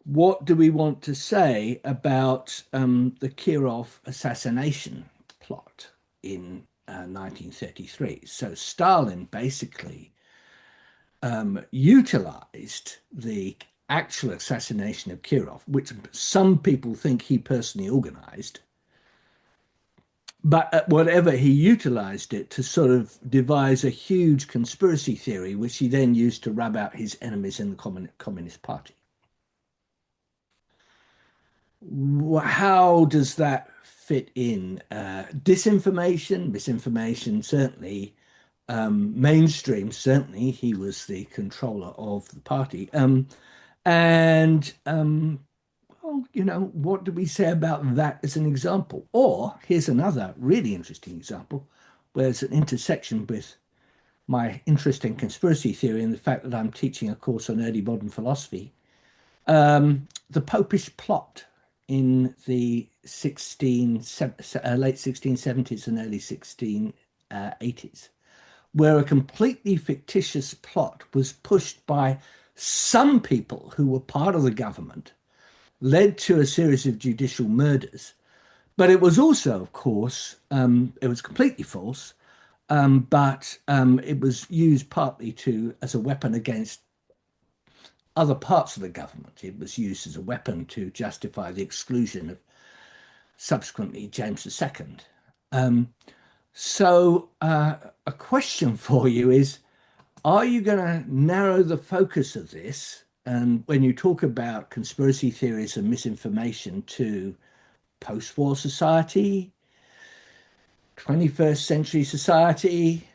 What do we want to say about the Kirov assassination plot in 1933? So Stalin basically utilized the actual assassination of Kirov, which some people think he personally organized, but whatever, he utilized it to sort of devise a huge conspiracy theory, which he then used to rub out his enemies in the Communist Party. How does that fit in? Disinformation, misinformation, certainly. Mainstream, certainly. He was the controller of the party. And what do we say about that as an example? Or here's another really interesting example, where there's an intersection with my interest in conspiracy theory and the fact that I'm teaching a course on early modern philosophy. The Popish plot in the late 1670s and early 1680s, where a completely fictitious plot was pushed by some people who were part of the government, led to a series of judicial murders. But it was also, of course, it was completely false, but it was used partly as a weapon against other parts of the government. It was used as a weapon to justify the exclusion of subsequently James II. So a question for you is, are you going to narrow the focus of this? And when you talk about conspiracy theories and misinformation, to post-war society, 21st century society,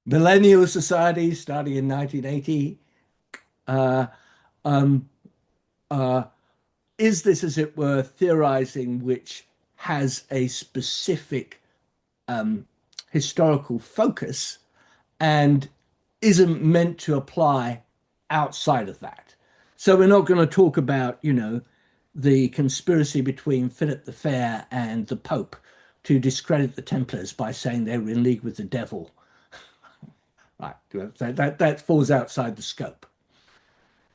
millennial society starting in 1980, is this, as it were, theorizing which has a specific historical focus and isn't meant to apply outside of that? So we're not going to talk about, the conspiracy between Philip the Fair and the Pope to discredit the Templars by saying they were in league with the devil. Right, that falls outside the scope,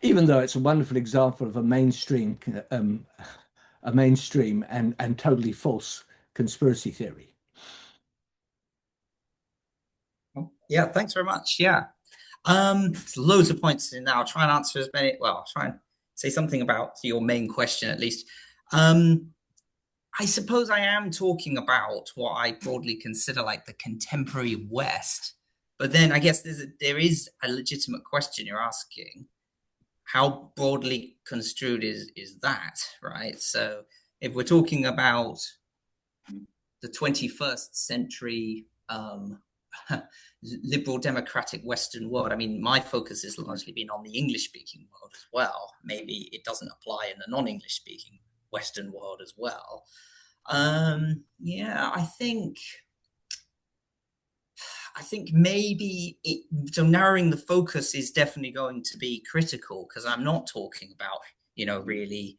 even though it's a wonderful example of a mainstream and totally false conspiracy theory. Yeah, thanks very much. Yeah. There's loads of points in there. I'll try and answer as many. Well, I'll try and say something about your main question at least. I suppose I am talking about what I broadly consider like the contemporary West. But then I guess there is a legitimate question you're asking. How broadly construed is that, right? So if we're talking about the 21st century liberal democratic Western world, I mean, my focus has largely been on the English-speaking world as well. Maybe it doesn't apply in the non-English-speaking Western world as well. Yeah, I think maybe so narrowing the focus is definitely going to be critical, because I'm not talking about, really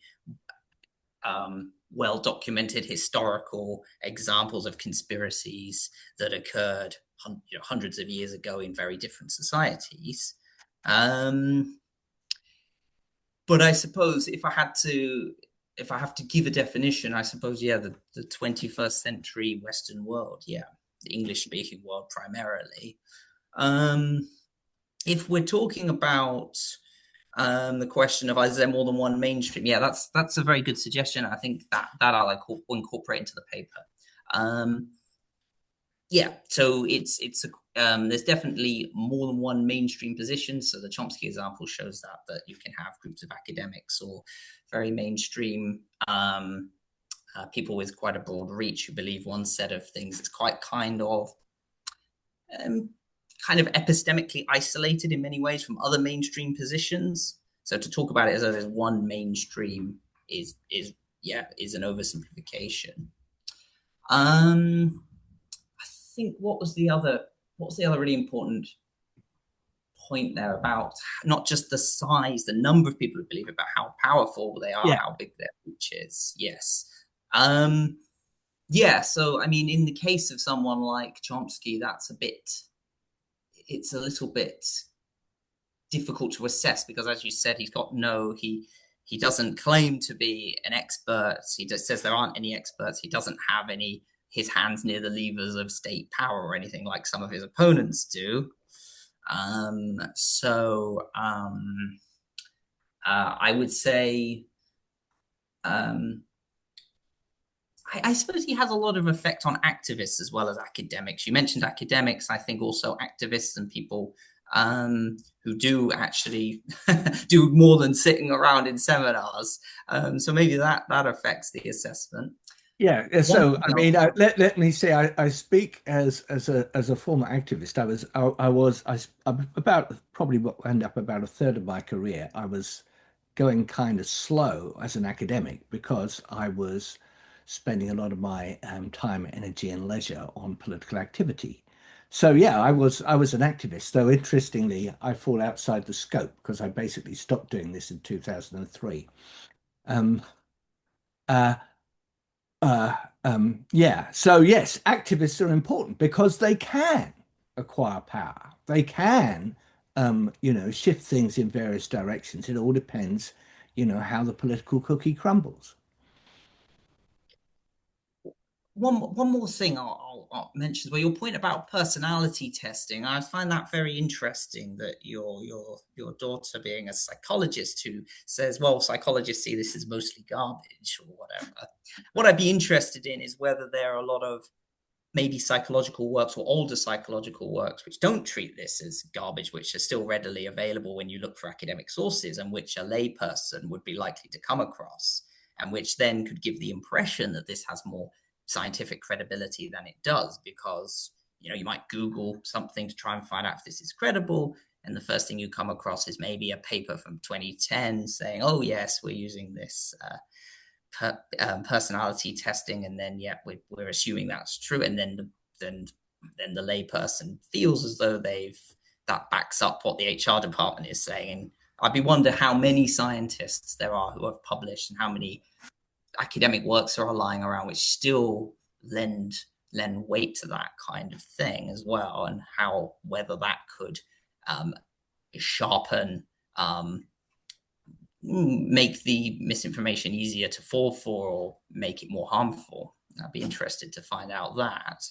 well-documented historical examples of conspiracies that occurred hundreds of years ago in very different societies. But I suppose if I have to give a definition, I suppose, the 21st century Western world, the English-speaking world primarily. If we're talking about the question of is there more than one mainstream, that's a very good suggestion. I think that I'll incorporate into the paper. So it's there's definitely more than one mainstream position. So the Chomsky example shows that you can have groups of academics or very mainstream people with quite a broad reach who believe one set of things. It's quite kind of epistemically isolated in many ways from other mainstream positions. So to talk about it as though there's one mainstream is an oversimplification. I think what was the other really important point there about not just the size, the number of people who believe it, but how powerful they are, how big their reach is. Yes. So I mean, in the case of someone like Chomsky, it's a little bit difficult to assess because, as you said, he doesn't claim to be an expert. He just says there aren't any experts. He doesn't have his hands near the levers of state power or anything like some of his opponents do. I would say, I suppose he has a lot of effect on activists as well as academics. You mentioned academics. I think also activists and people who do actually do more than sitting around in seminars. So maybe that affects the assessment. Yeah. So I mean, let me say, I speak as a former activist. I'm about probably what end up about a third of my career. I was going kind of slow as an academic because I was spending a lot of my time, energy, and leisure on political activity. So I was an activist. Though interestingly, I fall outside the scope because I basically stopped doing this in 2003. So yes, activists are important because they can acquire power. They can, shift things in various directions. It all depends, how the political cookie crumbles. One more thing I'll mention is your point about personality testing. I find that very interesting that your daughter, being a psychologist, who says, well, psychologists see this as mostly garbage or whatever. What I'd be interested in is whether there are a lot of maybe psychological works or older psychological works which don't treat this as garbage, which are still readily available when you look for academic sources, and which a layperson would be likely to come across, and which then could give the impression that this has more scientific credibility than it does, because you might Google something to try and find out if this is credible, and the first thing you come across is maybe a paper from 2010 saying, oh yes, we're using this personality testing, and then we're assuming that's true, and then the layperson feels as though that backs up what the HR department is saying. And I'd wonder how many scientists there are who have published, and how many academic works are lying around which still lend weight to that kind of thing as well, and whether that could sharpen, make the misinformation easier to fall for, or make it more harmful. I'd be interested to find out that.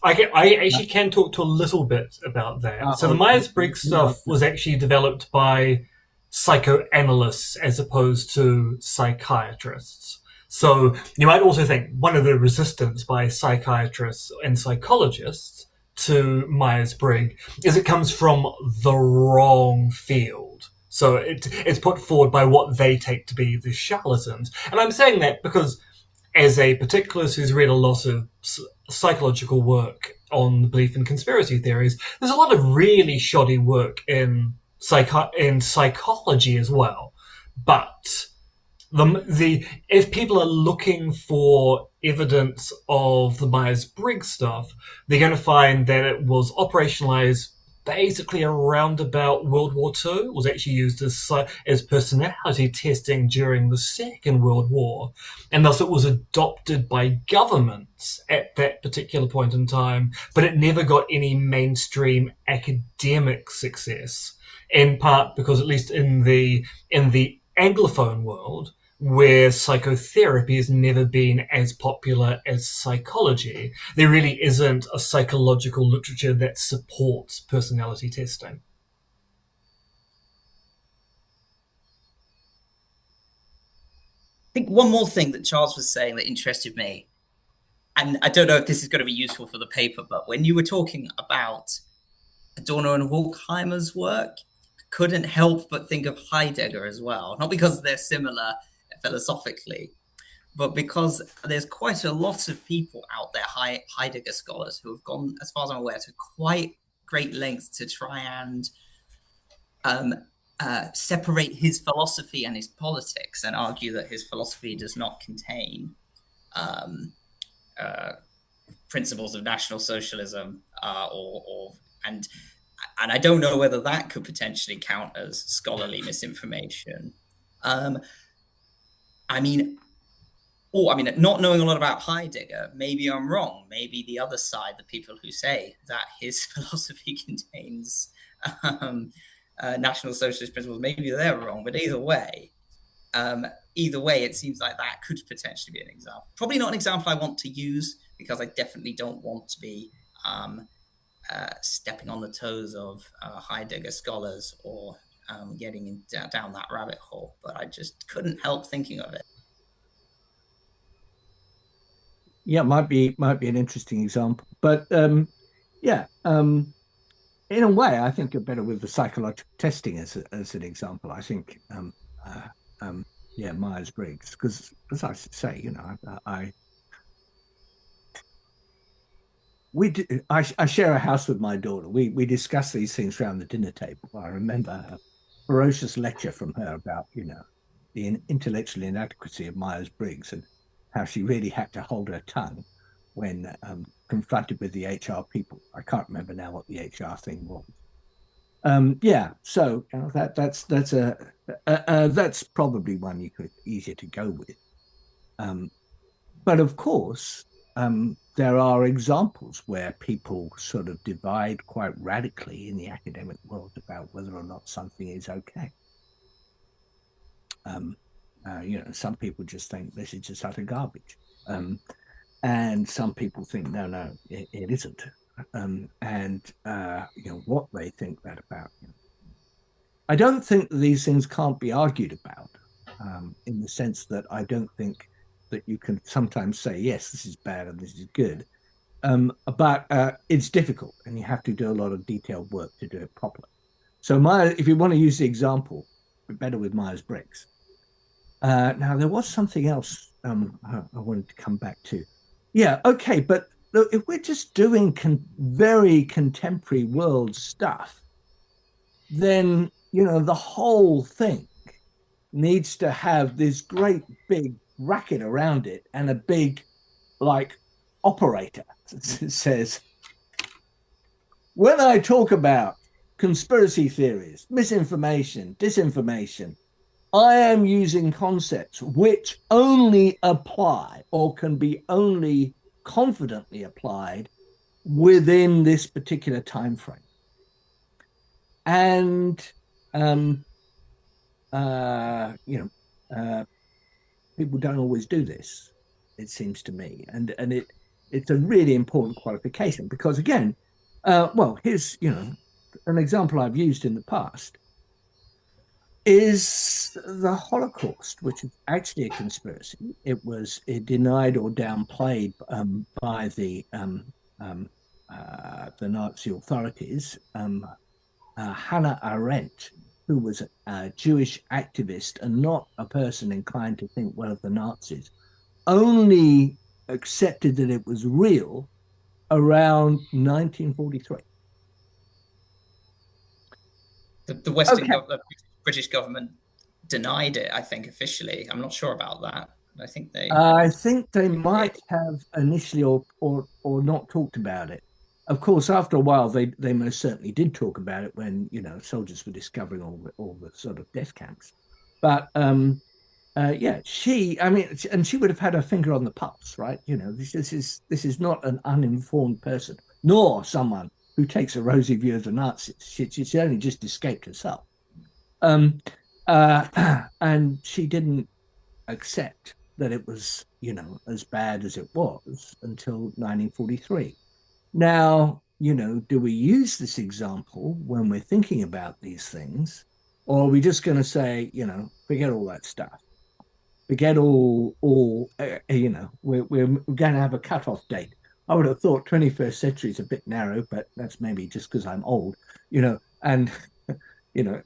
I actually can talk to a little bit about that. So the Myers-Briggs stuff was actually developed by psychoanalysts as opposed to psychiatrists. So you might also think one of the resistance by psychiatrists and psychologists to Myers-Briggs is it comes from the wrong field. So it's put forward by what they take to be the charlatans. And I'm saying that because as a particularist who's read a lot of psychological work on the belief in conspiracy theories, there's a lot of really shoddy work in psychology as well. But if people are looking for evidence of the Myers-Briggs stuff, they're going to find that it was operationalized basically around about World War II. It was actually used as personality testing during the Second World War, and thus it was adopted by governments at that particular point in time, but it never got any mainstream academic success, in part because, at least in the Anglophone world, where psychotherapy has never been as popular as psychology, there really isn't a psychological literature that supports personality testing. I think one more thing that Charles was saying that interested me, and I don't know if this is going to be useful for the paper, but when you were talking about Adorno and Horkheimer's work, I couldn't help but think of Heidegger as well. Not because they're similar philosophically, but because there's quite a lot of people out there, Heidegger scholars, who have gone, as far as I'm aware, to quite great lengths to try and separate his philosophy and his politics, and argue that his philosophy does not contain principles of National Socialism, and I don't know whether that could potentially count as scholarly misinformation. Not knowing a lot about Heidegger, maybe I'm wrong. Maybe the other side, the people who say that his philosophy contains National Socialist principles, maybe they're wrong. But either way, it seems like that could potentially be an example. Probably not an example I want to use, because I definitely don't want to be stepping on the toes of Heidegger scholars or getting down that rabbit hole. But I just couldn't help thinking of it. Yeah, might be an interesting example, but yeah, in a way, I think you're better with the psychological testing as an example. I think, yeah, Myers-Briggs, because as I say, you know, I share a house with my daughter. We discuss these things around the dinner table. I remember a ferocious lecture from her about, you know, the intellectual inadequacy of Myers-Briggs and how she really had to hold her tongue when confronted with the HR people. I can't remember now what the HR thing was. Yeah, so you know, that's probably one you could easier to go with. But of course, there are examples where people sort of divide quite radically in the academic world about whether or not something is okay. You know, some people just think this is just utter garbage. And some people think, no, it isn't. You know, what they think that about. You know. I don't think these things can't be argued about, in the sense that I don't think that you can sometimes say, yes, this is bad and this is good. But it's difficult and you have to do a lot of detailed work to do it properly. So if you want to use the example, better with Myers-Briggs. Now, there was something else I wanted to come back to. Yeah, okay, but look, if we're just doing very contemporary world stuff, then, you know, the whole thing needs to have this great big racket around it and a big, like, operator that says, when I talk about conspiracy theories, misinformation, disinformation, I am using concepts which only apply or can be only confidently applied within this particular time frame. And you know, people don't always do this, it seems to me, and it's a really important qualification because, again, well, here's, you know, an example I've used in the past is the Holocaust, which is actually a conspiracy. It was denied or downplayed by the Nazi authorities. Hannah Arendt, who was a Jewish activist and not a person inclined to think well of the Nazis, only accepted that it was real around 1943. The Western the British government denied it, I think, officially. I'm not sure about that. I think they might have initially or not talked about it. Of course, after a while, they most certainly did talk about it when, soldiers were discovering all the sort of death camps. But yeah, I mean, and she would have had her finger on the pulse, right? This is not an uninformed person, nor someone who takes a rosy view of the Nazis. She's only just escaped herself. And she didn't accept that it was, as bad as it was until 1943. Now, do we use this example when we're thinking about these things, or are we just going to say, forget all that stuff? Forget we're going to have a cutoff date. I would have thought 21st century is a bit narrow, but that's maybe just because I'm old, and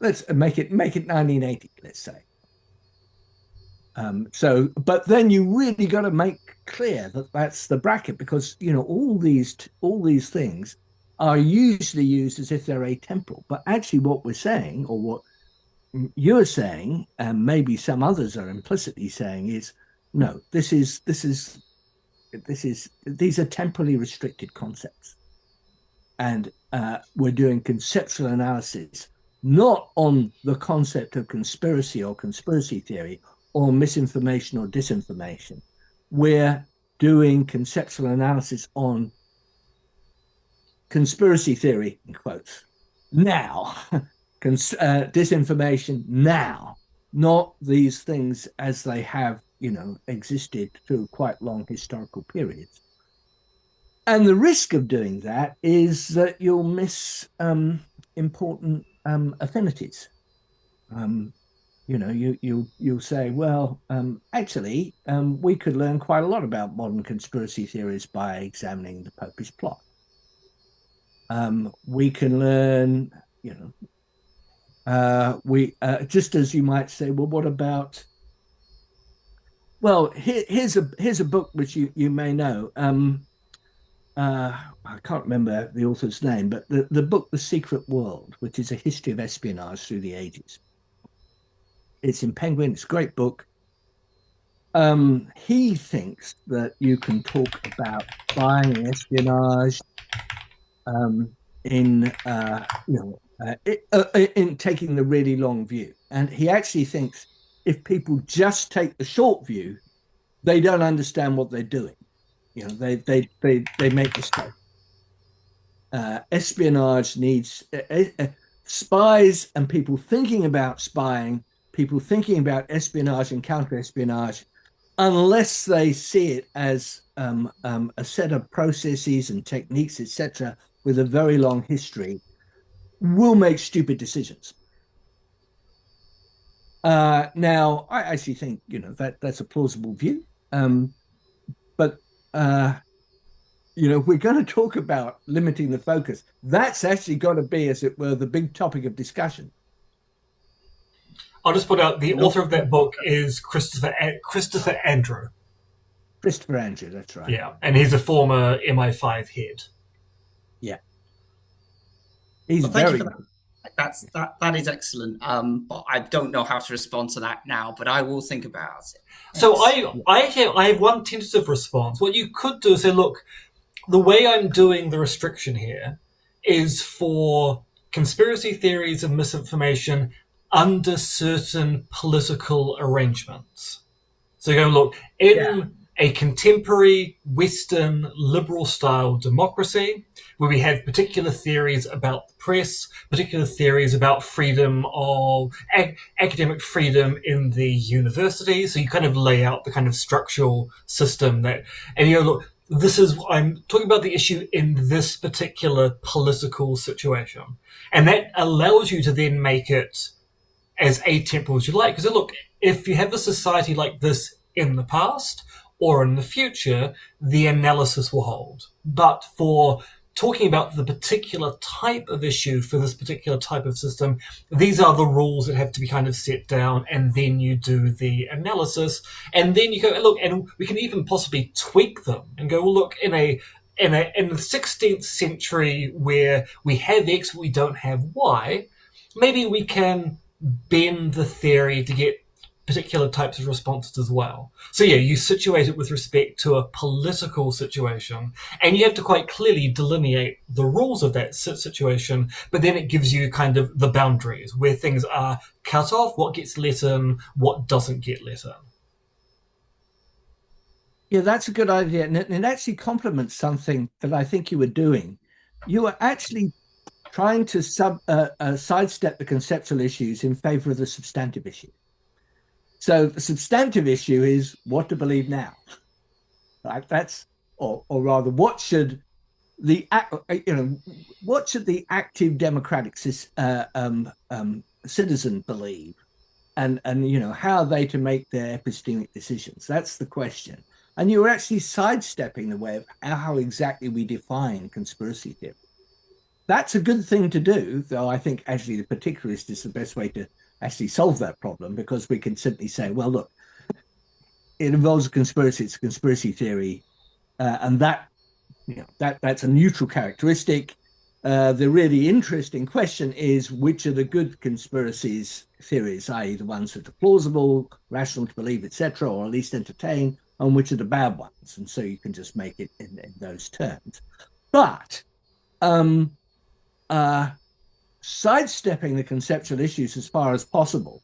let's make it 1980, let's say. But then you really got to make clear that that's the bracket, because all these things are usually used as if they're atemporal. But actually, what we're saying, or what you're saying, and maybe some others are implicitly saying, is no. These are temporally restricted concepts, and we're doing conceptual analysis not on the concept of conspiracy or conspiracy theory, or misinformation or disinformation. We're doing conceptual analysis on conspiracy theory, in quotes, now, disinformation now, not these things as they have, existed through quite long historical periods. And the risk of doing that is that you'll miss important affinities. You'll say, well, actually, we could learn quite a lot about modern conspiracy theories by examining the Popish plot. We can learn, just as you might say, well, what about? Well, here's a book which you may know. I can't remember the author's name, but the book The Secret World, which is a history of espionage through the ages. It's in Penguin. It's a great book. He thinks that you can talk about spying and espionage in taking the really long view. And he actually thinks if people just take the short view, they don't understand what they're doing. They make mistakes. Espionage needs spies and people thinking about spying, people thinking about espionage and counter-espionage, unless they see it as a set of processes and techniques, etc., with a very long history, will make stupid decisions. Now, I actually think that's a plausible view, but we're going to talk about limiting the focus. That's actually got to be, as it were, the big topic of discussion. I'll just put out the author of that book is Christopher Andrew. Christopher Andrew, that's right. Yeah, and he's a former MI5 head. Yeah, he's very. That is excellent. But I don't know how to respond to that now. But I will think about it. So I have one tentative response. What you could do is say, look, the way I'm doing the restriction here is for conspiracy theories and misinformation under certain political arrangements. So you go, look, in a contemporary Western liberal style democracy, where we have particular theories about the press, particular theories about freedom of academic freedom in the university. So you kind of lay out the kind of structural system that, and look, I'm talking about the issue in this particular political situation. And that allows you to then make it as atemporal as you like. Because look, if you have a society like this in the past or in the future, the analysis will hold. But for talking about the particular type of issue for this particular type of system, these are the rules that have to be kind of set down, and then you do the analysis, and then you go, look, and we can even possibly tweak them and go, well, look, in the 16th century where we have X, but we don't have Y, maybe we can bend the theory to get particular types of responses as well. So yeah, you situate it with respect to a political situation, and you have to quite clearly delineate the rules of that situation, but then it gives you kind of the boundaries where things are cut off, what gets let in, what doesn't get let in. Yeah, that's a good idea. And it actually complements something that I think you were doing. You were actually trying to sidestep the conceptual issues in favor of the substantive issue. So the substantive issue is what to believe now, right? That's, or rather, what should the active democratic citizen believe, and how are they to make their epistemic decisions? That's the question. And you're actually sidestepping the way of how exactly we define conspiracy theory. That's a good thing to do, though I think actually the particularist is the best way to actually solve that problem, because we can simply say, well, look, it involves a conspiracy, it's a conspiracy theory, and that's a neutral characteristic. The really interesting question is which are the good conspiracies theories, i.e. the ones that are plausible, rational to believe, etc., or at least entertain, and which are the bad ones. And so you can just make it in those terms. But sidestepping the conceptual issues as far as possible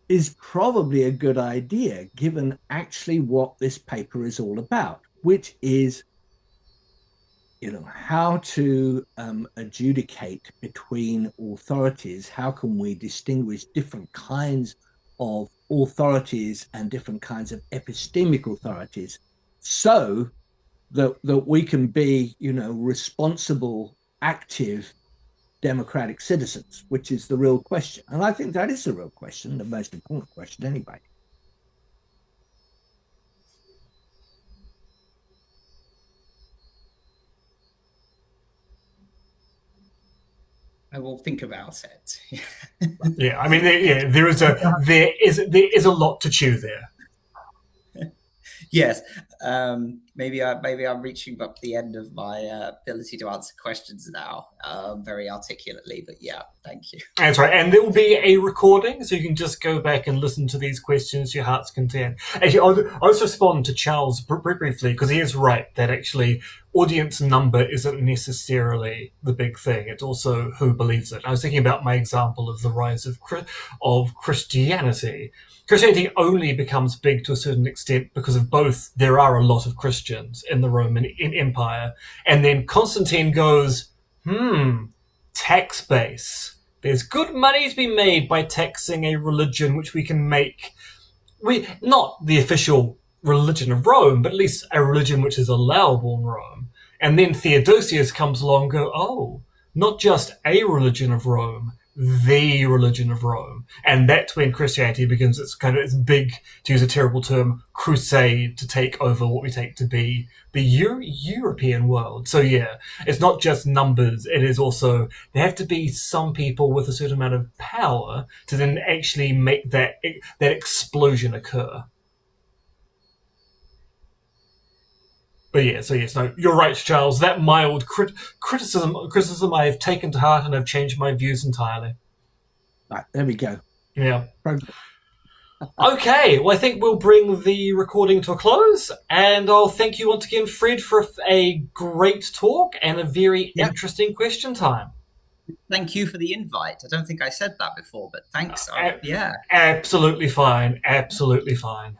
is probably a good idea, given actually what this paper is all about, which is how to adjudicate between authorities. How can we distinguish different kinds of authorities and different kinds of epistemic authorities, so that we can be, responsible, active, democratic citizens, which is the real question. And I think that is the real question, the most important question anyway. I will think about it. Yeah, I mean, there is a lot to chew there. Yes, maybe I'm reaching up the end of my ability to answer questions now, very articulately. But yeah, thank you. That's right, and there will be a recording, so you can just go back and listen to these questions to your heart's content. Actually, I'll just respond to Charles briefly, because he is right that actually audience number isn't necessarily the big thing. It's also who believes it. I was thinking about my example of the rise of Christianity. Christianity only becomes big to a certain extent because of both. There are a lot of Christians in the Roman Empire, and then Constantine goes, tax base. There's good money to be made by taxing a religion which we can make, not the official religion of Rome, but at least a religion which is allowable in Rome. And then Theodosius comes along and go, oh, not just a religion of Rome, the religion of Rome. And that's when Christianity begins its big, to use a terrible term, crusade to take over what we take to be the European world. So yeah, it's not just numbers, it is also, there have to be some people with a certain amount of power to then actually make that explosion occur. But yeah, so yes, no, you're right, Charles. That mild criticism I have taken to heart, and I've changed my views entirely. Right, there we go. Yeah. Okay, well, I think we'll bring the recording to a close, and I'll thank you once again, Fred, for a great talk and a very interesting question time. Thank you for the invite. I don't think I said that before, but thanks. Yeah. Absolutely fine. Absolutely fine.